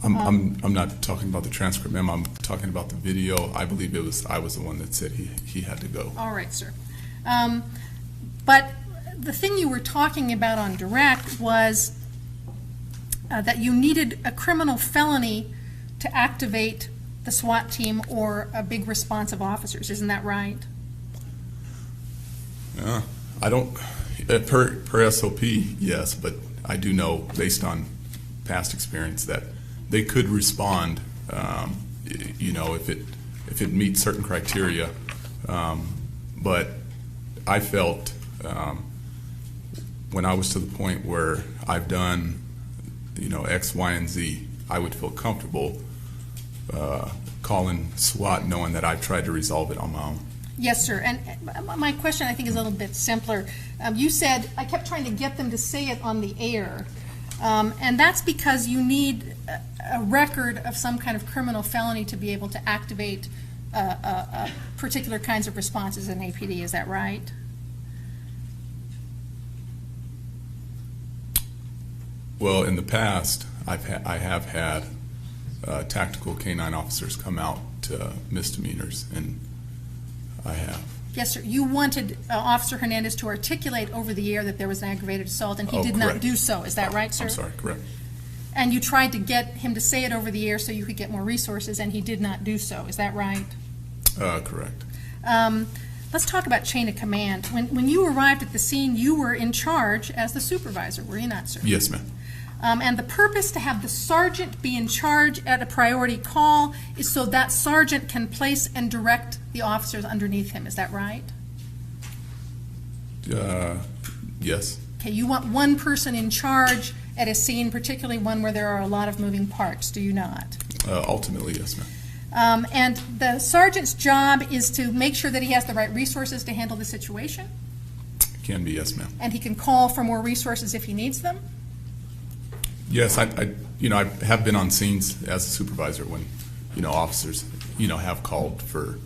I'm not talking about the transcript, ma'am. I'm talking about the video. I believe I was the one that said he had to go. All right, sir. But the thing you were talking about on direct was that you needed a criminal felony to activate the SWAT team or a big response of officers. Isn't that right? I don't, per SOP, yes, but I do know based on past experience that they could respond, if it meets certain criteria. But I felt when I was to the point where I've done, X, Y, and Z, I would feel comfortable calling SWAT, knowing that I've tried to resolve it on my own. Yes, sir. And my question, I think, is a little bit simpler. You said, I kept trying to get them to say it on the air, and that's because you need a record of some kind of criminal felony to be able to activate particular kinds of responses in APD. Is that right? Well, in the past, I have had tactical canine officers come out to misdemeanors, and I have. Yes, sir. You wanted Officer Hernandez to articulate over the air that there was an aggravated assault, and he did not correct. do so. Is that right, sir? I'm sorry, correct. And you tried to get him to say it over the air so you could get more resources, and he did not do so. Is that right? Correct. Let's talk about chain of command. When you arrived at the scene, you were in charge as the supervisor, were you not, sir? Yes, ma'am. And the purpose to have the sergeant be in charge at a priority call is so that sergeant can place and direct the officers underneath him. Is that right? Yes. Okay, you want one person in charge at a scene, particularly one where there are a lot of moving parts, do you not? Ultimately, yes, ma'am. And the sergeant's job is to make sure that he has the right resources to handle the situation, Can be, yes, ma'am. and he can call for more resources if he needs them. Yes, I have been on scenes as a supervisor when, officers, have called for,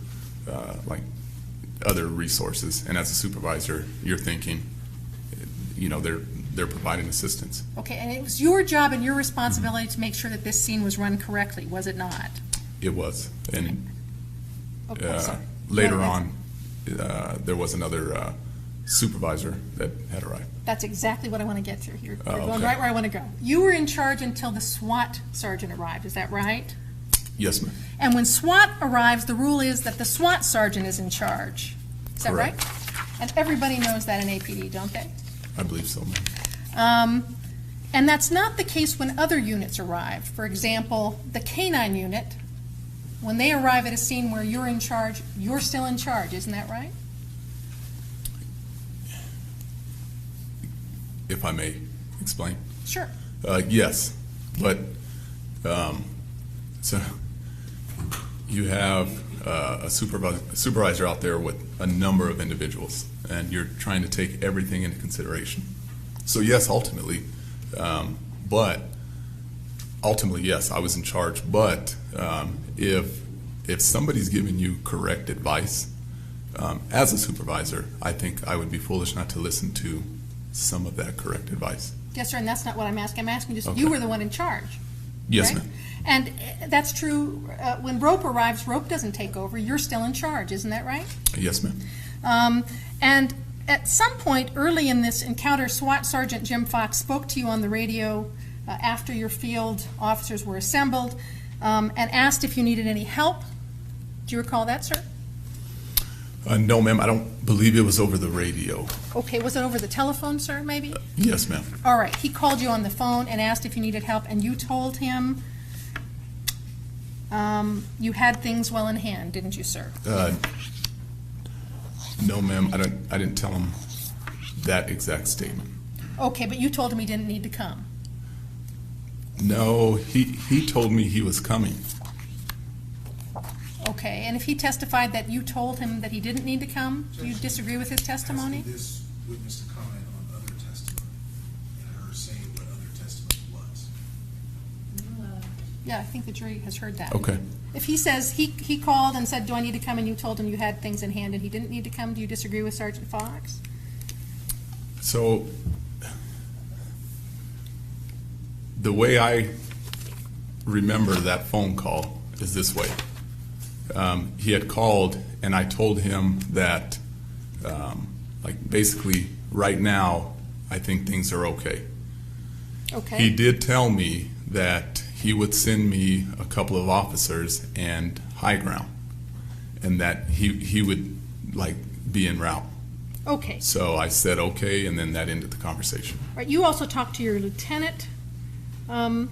like, other resources. And as a supervisor, you're thinking, they're providing assistance. Okay, and it was your job and your responsibility to make sure that this scene was run correctly, was it not? It was. And Okay, sorry. later No, on, there was another supervisor that had arrived. That's exactly what I want to get to. You're going okay. right where I want to go. You were in charge until the SWAT sergeant arrived, is that right? Yes, ma'am. And when SWAT arrives, the rule is that the SWAT sergeant is in charge. Is that right? Correct. And everybody knows that in APD, don't they? I believe so, ma'am. And that's not the case when other units arrive. For example, the K-9 unit, when they arrive at a scene where you're in charge, you're still in charge, isn't that right? If I may explain. Sure. Yes, But, so you have a supervisor out there with a number of individuals, and you're trying to take everything into consideration. So yes, ultimately, yes, I was in charge. But if somebody's giving you correct advice, as a supervisor, I think I would be foolish not to listen to some of that correct advice. Yes, sir, and that's not what I'm asking. I'm asking just, Okay. you were the one in charge. Yes, right? ma'am. And that's true, when Rope arrives, Rope doesn't take over. You're still in charge, isn't that right? Yes, ma'am. And at some point early in this encounter, SWAT Sergeant Jim Fox spoke to you on the radio after your field officers were assembled and asked if you needed any help. Do you recall that, sir? No, ma'am, I don't believe it was over the radio. Okay, was it over the telephone, sir, maybe? Yes, ma'am. All right, he called you on the phone and asked if you needed help, and you told him you had things well in hand, didn't you, sir? No, ma'am, I didn't tell him that exact statement. Okay, but you told him he didn't need to come. No, he told me he was coming. Okay, and if he testified that you told him that he didn't need to come, do you disagree with his testimony? Asking this witness to comment on other testimony and her saying what other testimony was. Yeah, I think the jury has heard that. Okay. If he says he called and said, do I need to come, and you told him you had things in hand and he didn't need to come, do you disagree with Sergeant Fox? So, the way I remember that phone call is this way. He had called, and I told him that, basically, right now, I think things are okay. Okay. He did tell me that he would send me a couple of officers and high ground, and that he would, be en route. Okay. So I said okay, and then that ended the conversation. All right, you also talked to your lieutenant, and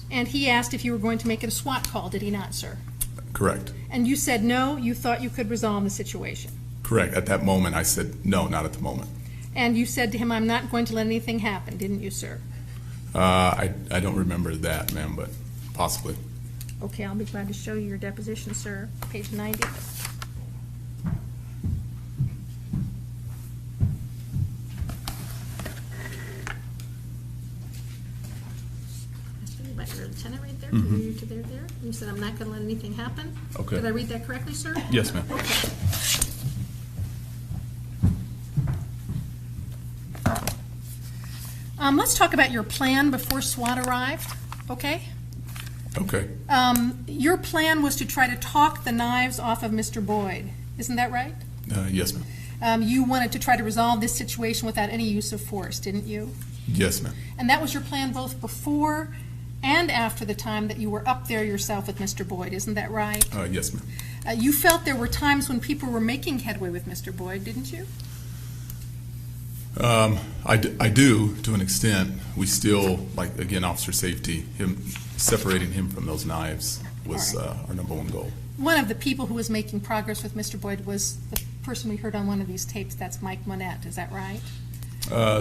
he asked if you were going to make it a SWAT call, did he not, sir? Correct. And you said no, you thought you could resolve the situation. Correct. At that moment, I said, no, not at the moment. And you said to him, I'm not going to let anything happen, didn't you, sir? I don't remember that, ma'am, but possibly. Okay, I'll be glad to show you your deposition, sir. Page 90. Asked you about your lieutenant right there, you to there. You said, I'm not going to let anything happen. Okay. Did I read that correctly, sir? Yes, ma'am. Let's talk about your plan before SWAT arrived, okay? Okay. Your plan was to try to talk the knives off of Mr. Boyd. Isn't that right? Yes, ma'am. You wanted to try to resolve this situation without any use of force, didn't you? Yes, ma'am. And that was your plan both before and after the time that you were up there yourself with Mr. Boyd, isn't that right? Yes, ma'am. You felt there were times when people were making headway with Mr. Boyd, didn't you? I do, to an extent. We still, again, officer safety, separating him from those knives was All right. our number one goal. One of the people who was making progress with Mr. Boyd was the person we heard on one of these tapes, that's Mike Monette, is that right?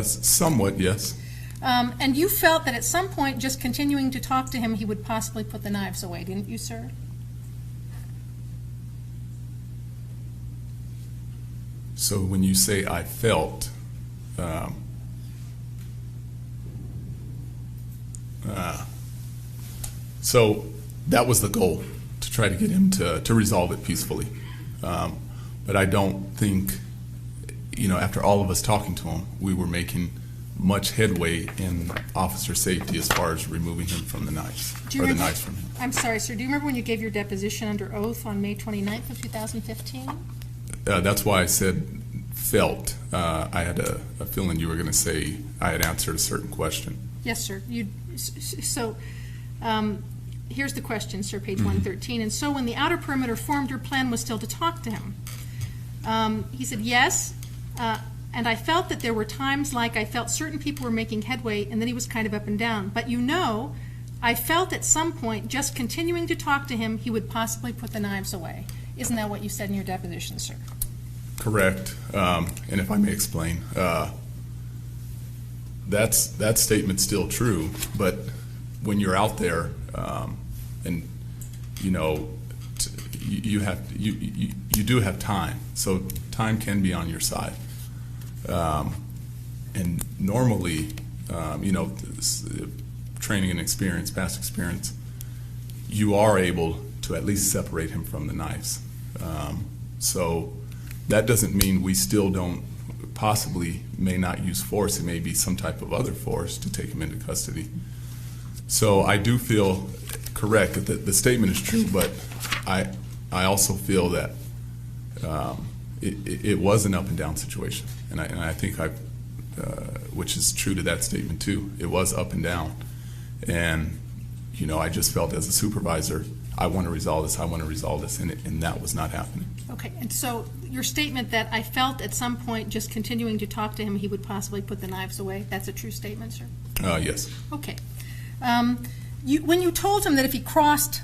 Somewhat, yes. And you felt that at some point, just continuing to talk to him, he would possibly put the knives away, didn't you, sir? So when you say I felt, so that was the goal, to try to get him to resolve it peacefully. But I don't think, after all of us talking to him, we were making much headway in officer safety as far as removing him from the knives, Do you or the remember- knives from him. I'm sorry, sir, do you remember when you gave your deposition under oath on May 29th of 2015? That's why I said felt. I had a feeling you were going to say I had answered a certain question. Yes, sir. Here's the question, sir, page 113. And so when the outer perimeter formed, your plan was still to talk to him. He said, yes, and I felt that there were times I felt certain people were making headway, and then he was kind of up and down. But I felt at some point, just continuing to talk to him, he would possibly put the knives away. Isn't that what you said in your deposition, sir? Correct. And if I may explain, that statement's still true, but when you're out there, and you know, you do have time, so time can be on your side. And normally, you know, training and experience, past experience, you are able to at least separate him from the knives. So that doesn't mean we still don't possibly may not use force. It may be some type of other force to take him into custody. So I do feel correct that the statement is true, but I also feel that it was an up and down situation, and I think which is true to that statement too. It was up and down, and you know, I just felt as a supervisor, I want to resolve this, and that was not happening. Okay, and so your statement that I felt at some point just continuing to talk to him, he would possibly put the knives away, that's a true statement, sir? Yes. Okay. When you told him that if he crossed,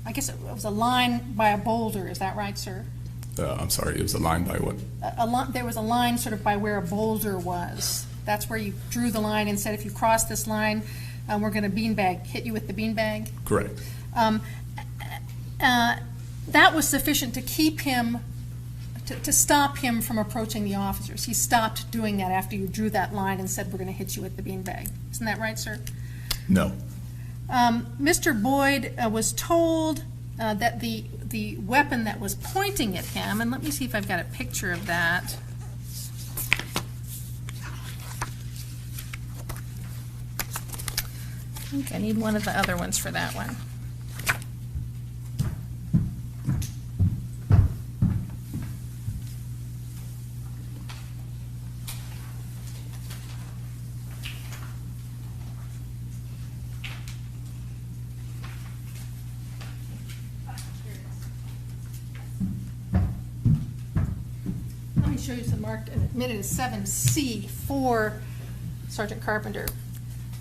I guess it was a line by a boulder, is that right, sir? I'm sorry, it was a line by what? There was a line sort of by where a boulder was. That's where you drew the line and said, if you cross this line, we're going to hit you with the beanbag? Correct. That was sufficient to keep him, to stop him from approaching the officers. He stopped doing that after you drew that line and said, we're going to hit you with the beanbag. Isn't that right, sir? No. Mr. Boyd was told that the weapon that was pointing at him, and let me see if I've got a picture of that. I think I need one of the other ones for that one. Let me show you some marked, admitted as 7C for Sergeant Carpenter.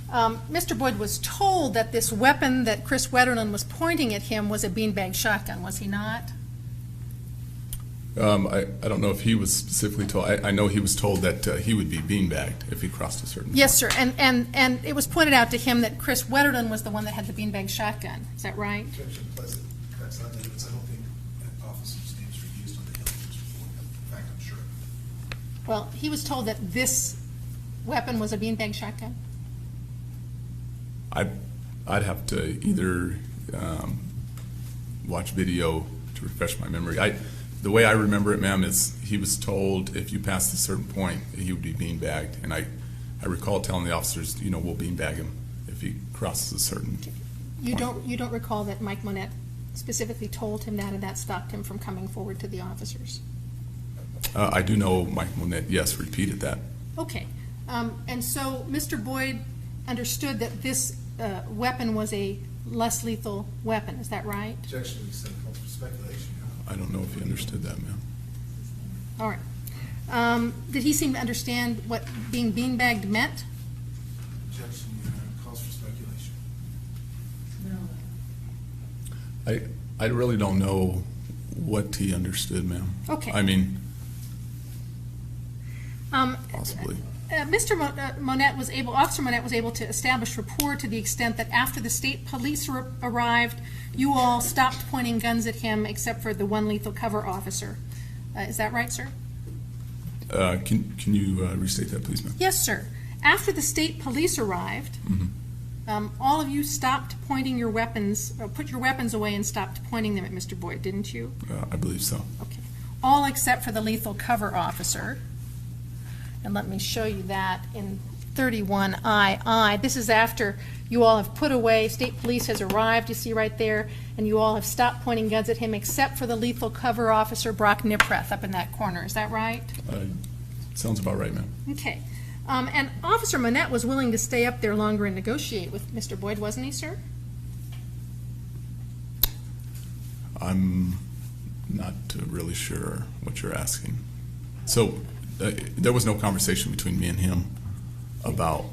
Mr. Boyd was told that this weapon that Chris Wetterlin was pointing at him was a beanbag shotgun, was he not? I don't know if he was specifically told. I know he was told that he would be beanbagged if he crossed a certain Yes, point. sir, and it was pointed out to him that Chris Wetterlin was the one that had the beanbag shotgun. Is that right? Objection, Pleasant. That's not evidence. I don't think an officer's names were used on the evidence report. In fact, I'm sure. Well, he was told that this weapon was a beanbag shotgun? I'd have to either watch video to refresh my memory. The way I remember it, ma'am, is he was told if you passed a certain point, he would be beanbagged. And I recall telling the officers, you know, we'll beanbag him if he crosses a certain You point. don't recall that Mike Monette specifically told him that and that stopped him from coming forward to the officers? I do know Mike Monette, yes, repeated that. Okay. And so Mr. Boyd understood that this weapon was a less lethal weapon. Is that right? Objection, we said calls for speculation. I don't know if he understood that, ma'am. All right. Did he seem to understand what being beanbagged meant? Objection, calls for speculation. I really don't know what he understood, ma'am. Okay. I mean, possibly. Officer Monette was able to establish rapport to the extent that after the state police arrived, you all stopped pointing guns at him except for the one lethal cover officer. Is that right, sir? Can you restate that, please, ma'am? Yes, sir. After the state police arrived, all of you stopped pointing your weapons, or put your weapons away and stopped pointing them at Mr. Boyd, didn't you? I believe so. Okay. All except for the lethal cover officer. And let me show you that in 31II. This is after you all have put away, state police has arrived, you see right there, and you all have stopped pointing guns at him except for the lethal cover officer, Brock Nipreth, up in that corner. Is that right? Sounds about right, ma'am. Okay. And Officer Monette was willing to stay up there longer and negotiate with Mr. Boyd, wasn't he, sir? I'm not really sure what you're asking. So there was no conversation between me and him about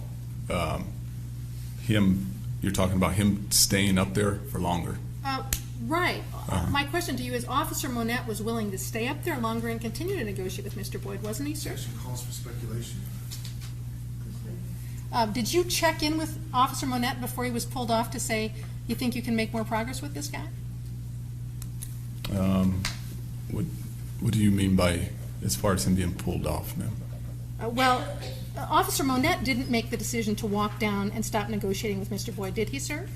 him, you're talking about him staying up there for longer? Right. My question to you is, Officer Monette was willing to stay up there longer and continue to negotiate with Mr. Boyd, wasn't he, sir? Objection, calls for speculation. Did you check in with Officer Monette before he was pulled off to say, you think you can make more progress with this guy? What do you mean by, as far as him being pulled off, ma'am? Well, Officer Monette didn't make the decision to walk down and stop negotiating with Mr. Boyd, did he, sir?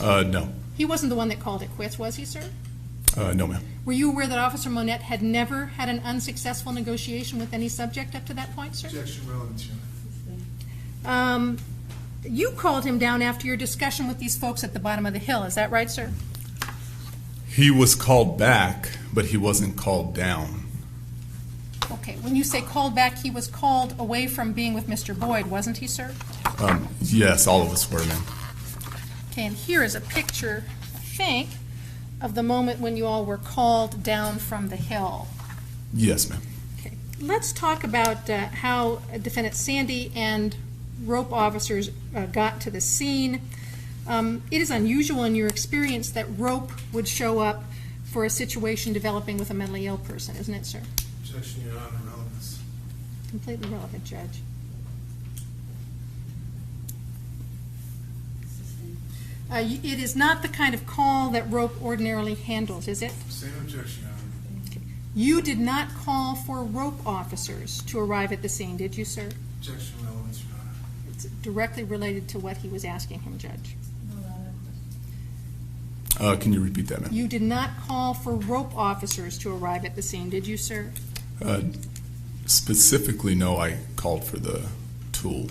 No. He wasn't the one that called it quits, was he, sir? No, ma'am. Were you aware that Officer Monette had never had an unsuccessful negotiation with any subject up to that point, sir? Objection, relevance, Your Honor. You called him down after your discussion with these folks at the bottom of the hill, is that right, sir? He was called back, but he wasn't called down. Okay, when you say called back, he was called away from being with Mr. Boyd, wasn't he, sir? Yes, all of us were, ma'am. Okay, and here is a picture, I think, of the moment when you all were called down from the hill. Yes, ma'am. Okay, let's talk about how Defendant Sandy and rope officers got to the scene. It is unusual in your experience that rope would show up for a situation developing with a mentally ill person, isn't it, sir? Objection, Your Honor, relevance. Completely relevant, Judge. It is not the kind of call that rope ordinarily handles, is it? Same objection, Your Honor. You did not call for rope officers to arrive at the scene, did you, sir? Objection, relevance, Your Honor. It's directly related to what he was asking him, Judge. Can you repeat that, ma'am? You did not call for rope officers to arrive at the scene, did you, sir? Specifically, no, I called for the tool.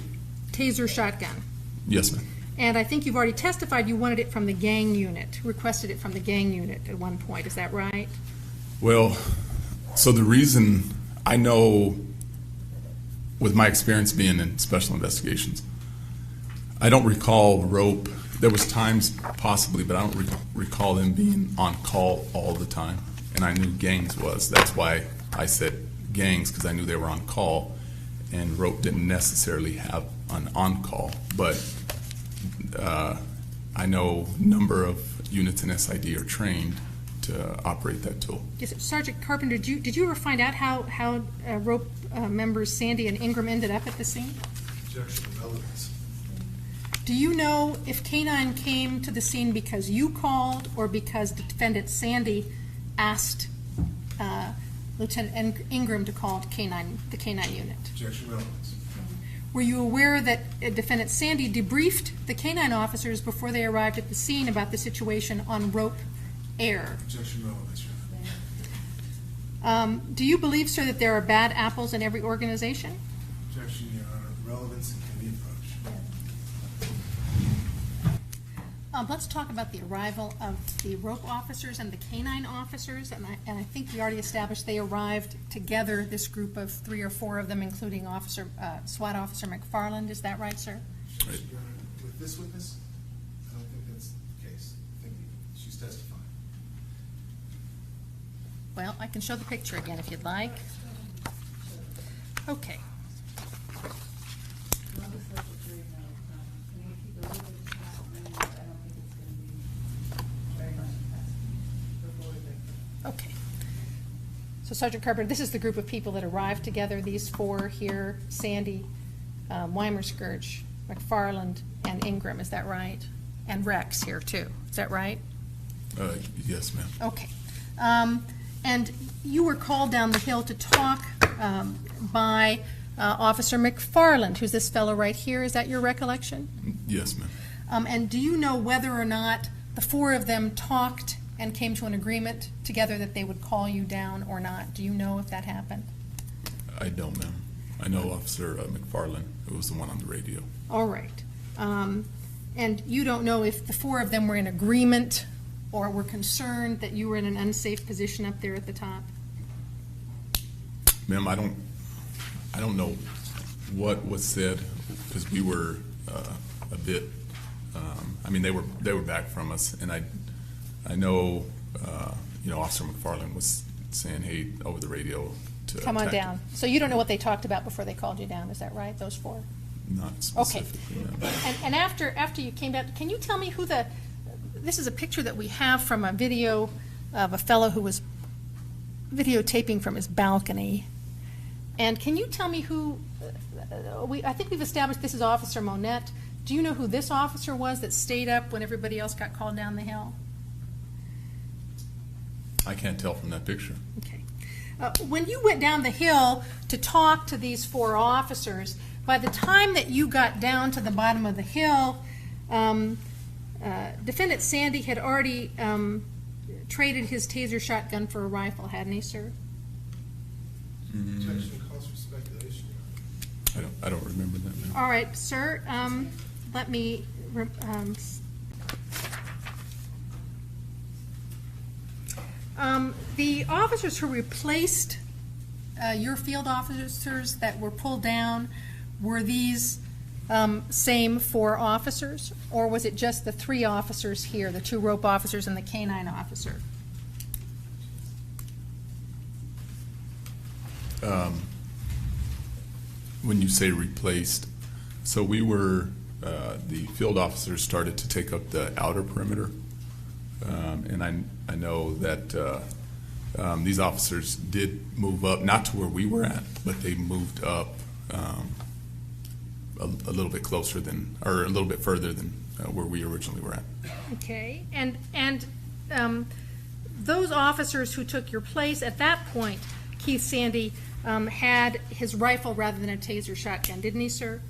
Taser shotgun. Yes, ma'am. And I think you've already testified you wanted it from the gang unit, requested it from the gang unit at one point, is that right? Well, so the reason I know, with my experience being in special investigations, I don't recall rope. There was times possibly, but I don't recall them being on call all the time. And I knew gangs was. That's why I said gangs, because I knew they were on call, and rope didn't necessarily have an on-call. But I know a number of units in SID are trained to operate that tool. Yes, Sergeant Carpenter, did you ever find out how rope members Sandy and Ingram ended up at the scene? Objection, relevance. Do you know if K-9 came to the scene because you called or because Defendant Sandy asked Lieutenant Ingram to call the K-9 unit? Objection, relevance. Were you aware that Defendant Sandy debriefed the K-9 officers before they arrived at the scene about the situation on rope air? Objection, relevance, Your Honor. Do you believe, sir, that there are bad apples in every organization? Objection, Your Honor. Relevance can be approached. Let's talk about the arrival of the rope officers and the K-9 officers, and I think we already established they arrived together, this group of 3 or 4 of them, including SWAT Officer McFarland. Is that right, sir? Right. Your Honor, with this witness, I don't think that's the case. I think she's testifying. Well, I can show the picture again if you'd like. Okay. Okay. So Sergeant Carpenter, this is the group of people that arrived together, these 4 here, Sandy, Weimer-Scourge, McFarland, and Ingram, is that right? And Rex here too, is that right? Yes, ma'am. Okay. And you were called down the hill to talk by Officer McFarland, who's this fellow right here, is that your recollection? Yes, ma'am. And do you know whether or not the 4 of them talked and came to an agreement together that they would call you down or not? Do you know if that happened? I don't, ma'am. I know Officer McFarland, who was the one on the radio. All right. And you don't know if the 4 of them were in agreement or were concerned that you were in an unsafe position up there at the top? Ma'am, I don't know what was said, because we were a bit. I mean, they were back from us, and I know Officer McFarland was saying, "Hey, over the radio to come on attack down." him. So you don't know what they talked about before they called you down, is that right? Those 4? Not specifically. Okay. Ma'am. And after you came down, can you tell me who this is a picture that we have from a video of a fellow who was videotaping from his balcony. And can you tell me who I think we've established this is Officer Monette. Do you know who this officer was that stayed up when everybody else got called down the hill? I can't tell from that picture. Okay. When you went down the hill to talk to these 4 officers, by the time that you got down to the bottom of the hill, Defendant Sandy had already traded his taser shotgun for a rifle, hadn't he, sir? Objection calls for speculation. I don't remember that now. All right, sir, let me, the officers who replaced your field officers that were pulled down, were these same 4 officers? Or was it just the 3 officers here, the 2 rope officers and the canine officer? When you say replaced, so we were, the field officers started to take up the outer perimeter. And I know that these officers did move up, not to where we were at, but they moved up a little bit closer than, or a little bit further than where we originally were at. Okay, and those officers who took your place at that point, Keith Sandy, had his rifle rather than a taser shotgun, didn't he, sir?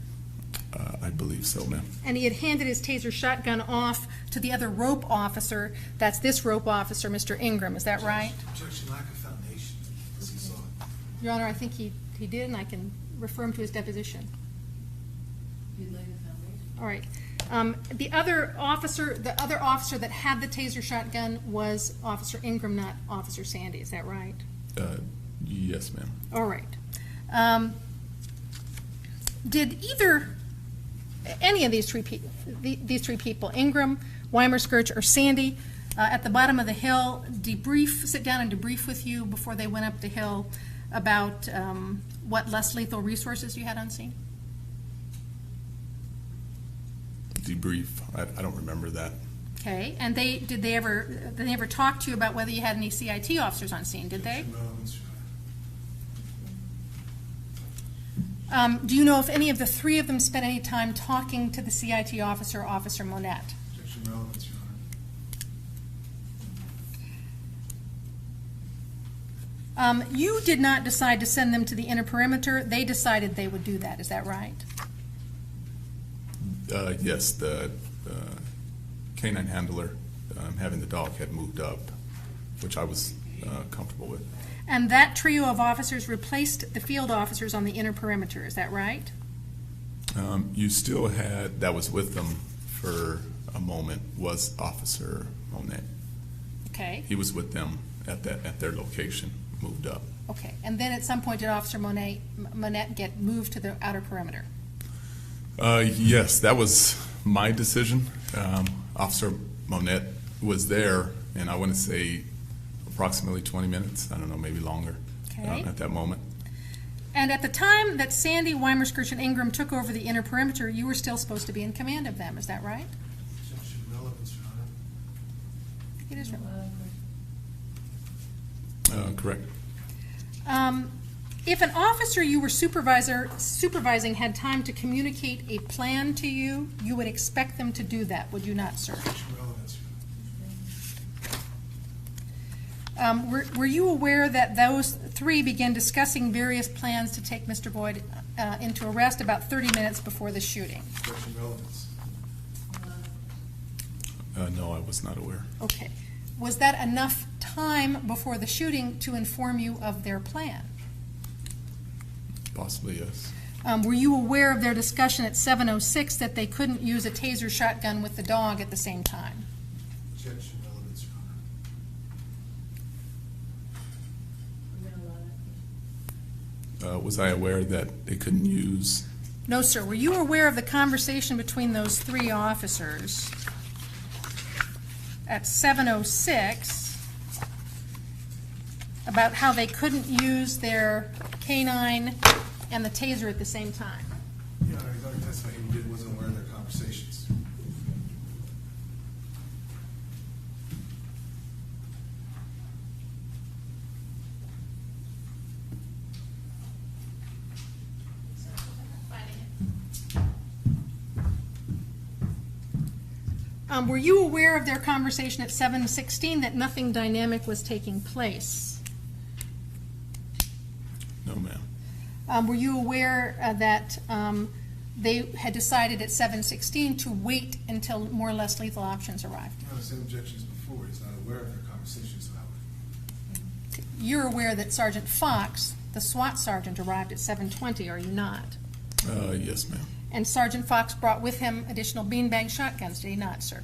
I believe so, ma'am. And he had handed his taser shotgun off to the other rope officer. That's this rope officer, Mr. Ingram. Is that right? Objection, lack of foundation, as he saw it. Your Honor, I think he did, and I can refer him to his deposition. You'd lay the foundation. All right. The other officer that had the taser shotgun was Officer Ingram, not Officer Sandy. Is that right? Yes, ma'am. All right. Did any of these three people, Ingram, Weimer-Skirch, or Sandy, at the bottom of the hill, sit down and debrief with you before they went up the hill about what less lethal resources you had on scene? Debrief. I don't remember that. Okay, and did they ever talk to you about whether you had any CIT officers on scene? Did they? Objection, relevance, Your Do you know if any of the 3 of them spent any time talking to the CIT officer, Officer Monette? Honor. Objection, relevance, Your Honor. You did not decide to send them to the inner perimeter. They decided they would do that. Is that right? Yes, the canine handler having the dog had moved up, which I was comfortable with. And that trio of officers replaced the field officers on the inner perimeter. Is that right? You still had, that was with them for a moment, was Officer Monette. Okay. He was with them at their location, moved up. Okay. And then at some point did Officer Monette get moved to the outer perimeter? Yes, that was my decision. Officer Monette was there, and I want to say approximately 20 minutes. I don't know, maybe longer. Okay. At that moment. And at the time that Sandy, Weimer-Skirch, and Ingram took over the inner perimeter, you were still supposed to be in command of them. Is that right? Objection, relevance, Your Honor. It is right. Correct. If an officer you were supervising had time to communicate a plan to you, you would expect them to do that, would you not, sir? Objection, relevance, Your Honor. Were you aware that those 3 began discussing various plans to take Mr. Boyd into arrest about 30 minutes before the shooting? Objection, relevance. No, I was not aware. Okay. Was that enough time before the shooting to inform you of their plan? Possibly, yes. Were you aware of their discussion at 7:06 that they couldn't use a taser shotgun with the dog at the same time? Objection, relevance, Your Honor. Was I aware that they couldn't use? No, sir. Were you aware of the conversation between those 3 officers at 7:06 about how they couldn't use their canine and the taser at the same time? Your Honor, his other testimony he did wasn't aware of their conversations. Were you aware of their conversation at 7:16 that nothing dynamic was taking place? No, ma'am. Were you aware that they had decided at 7:16 to wait until more or less lethal options arrived? No, the same objections before. He's not aware of their conversation, so how would You're aware that Sergeant Fox, the SWAT sergeant, arrived at 7:20, are you not? Yes, ma'am. And Sergeant Fox brought with him additional beanbag shotguns, did he not, sir?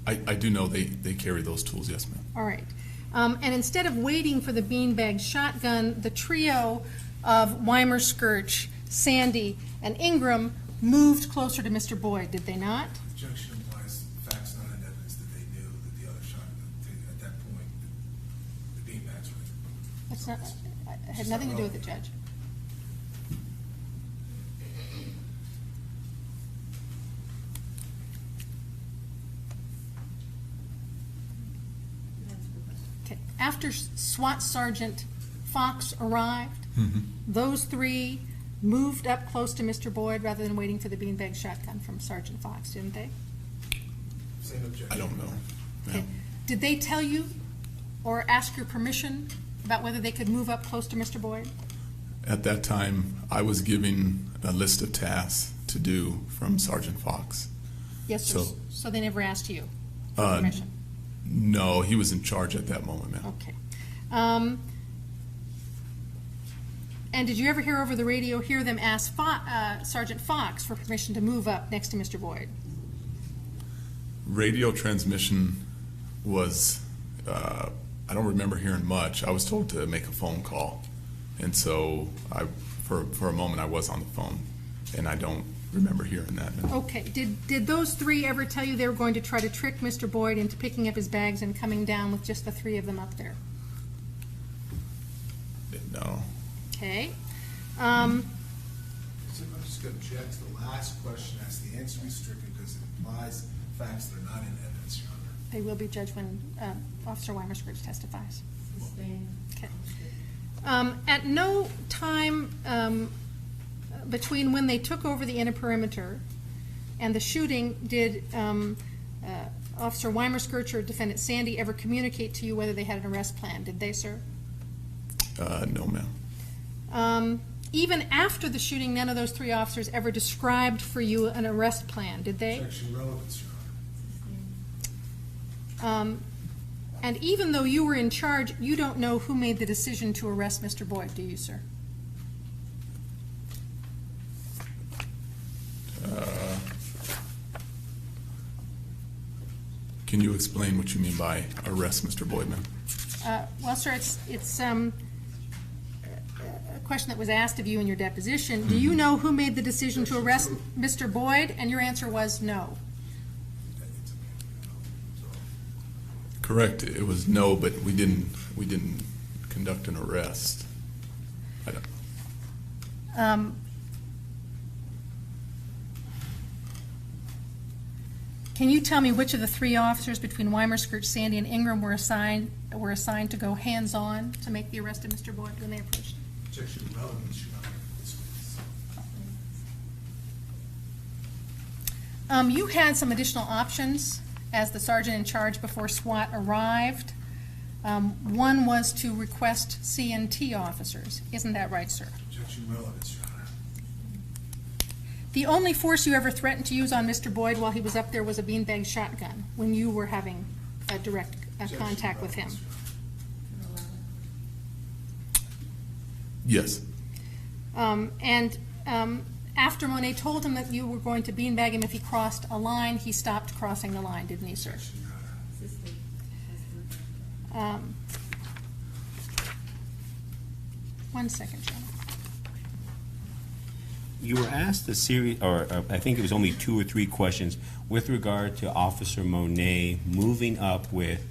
I do know they carry those tools, yes, ma'am. All right. And instead of waiting for the beanbag shotgun, the trio of Weimer, Skirch, Sandy, and Ingram moved closer to Mr. Boyd, did they not? objection implies facts not in evidence that they knew that the other shot, at that point, the beanbags were there. That's not, it had nothing to do with it, Judge. Okay. After SWAT Sergeant Fox arrived, those three moved up close to Mr. Boyd rather than waiting for the beanbag shotgun from Sergeant Fox, didn't they? Same objection. I don't know, Okay. ma'am. Did they tell you or ask your permission about whether they could move up close to Mr. Boyd? At that time, I was given a list of tasks to do from Sergeant Fox. Yes, sir. So- So they never asked you for Uh, permission? No, he was in charge at that moment, ma'am. Okay. And did you ever hear over the radio, hear them ask Sergeant Fox for permission to move up next to Mr. Boyd? Radio transmission was, I don't remember hearing much. I was told to make a phone call. And so for a moment, I was on the phone, and I don't remember hearing that, ma'am. Okay. Did those three ever tell you they were going to try to trick Mr. Boyd into picking up his bags and coming down with just the three of them up there? No. Okay. So I'm just going to object to the last question, ask the answer to be stricken because it implies facts that are not in evidence, Your Honor. They will be judged when Officer Weimer-Skirch testifies. Sustained. Okay. At no time between when they took over the inner perimeter and the shooting did Officer Weimer-Skirch or Defendant Sandy ever communicate to you whether they had an arrest plan? Did they, sir? No, ma'am. Even after the shooting, none of those three officers ever described for you an arrest plan, did they? Objection relevance, Your Honor. And even though you were in charge, you don't know who made the decision to arrest Mr. Boyd, do you, sir? Can you explain what you mean by arrest, Mr. Boyd, ma'am? Well, sir, it's a question that was asked of you in your deposition. Do you know who made the decision to arrest Mr. Boyd? And your answer was no. Correct. It was no, but we didn't conduct an arrest. I don't. Can you tell me which of the three officers between Weimer-Skirch, Sandy, and Ingram were assigned to go hands-on to make the arrest of Mr. Boyd when they approached? Objection relevance, Your Honor. This was- You had some additional options as the sergeant in charge before SWAT arrived. One was to request CNT officers. Isn't that right, sir? Objection relevance, Your Honor. The only force you ever threatened to use on Mr. Boyd while he was up there was a beanbag shotgun when you were having a direct Objection contact with him. relevance, Your Honor. Yes. And after Monet told him that you were going to beanbag him if he crossed a line, he stopped crossing the line, didn't he, sir? Objection, Your Honor. Um, 1 second, John. You were asked a series, or I think it was only 2 or 3 questions with regard to Officer Monet moving up with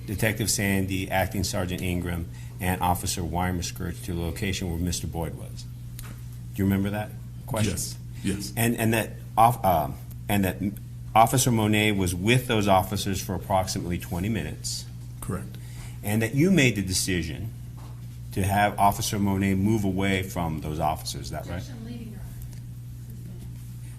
Detective Sandy, Acting Sergeant Ingram, and Officer Weimer-Skirch to the location where Mr. Boyd was. Do you remember that question? Yes. Yes. And that Officer Monet was with those officers for approximately 20 minutes, Correct. and that you made the decision to have Officer Monet move away from those officers. Is that right? Objection leaving, Your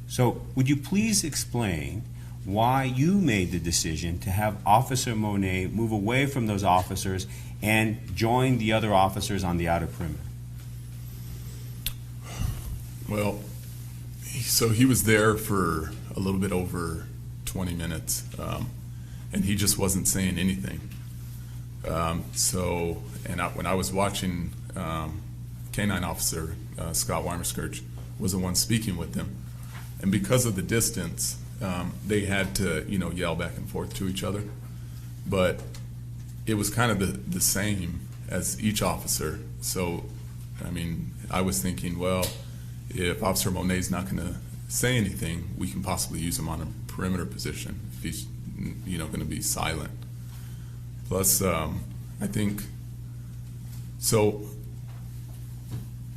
So would you please explain why you made the decision to have Officer Monette move away from those officers and join the other officers on the outer perimeter? Well, so he was there for a little bit over 20 minutes, and he just wasn't saying anything. When I was watching, K-9 officer Scott Weimerskirch was the one speaking with them, and because of the distance, they had to, yell back and forth to each other. But it was kind of the same as each officer. So, I mean, I was thinking, well, if Officer Monet's not going to say anything, we can possibly use him on a perimeter position if he's, going to be silent. Plus, I think, so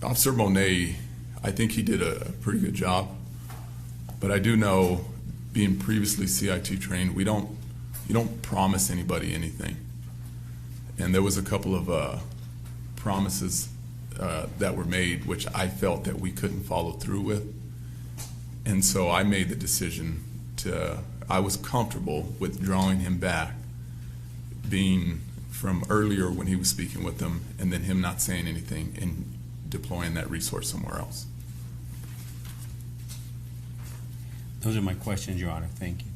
Officer Monette, I think he did a pretty good job. But I do know, being previously CIT trained, you don't promise anybody anything. And there was a couple of promises that were made which I felt that we couldn't follow through with. And so I made the decision I was comfortable with drawing him back, being from earlier when he was speaking with them, and then him not saying anything and deploying that resource somewhere else. Those are my questions, Your Honor. Thank you.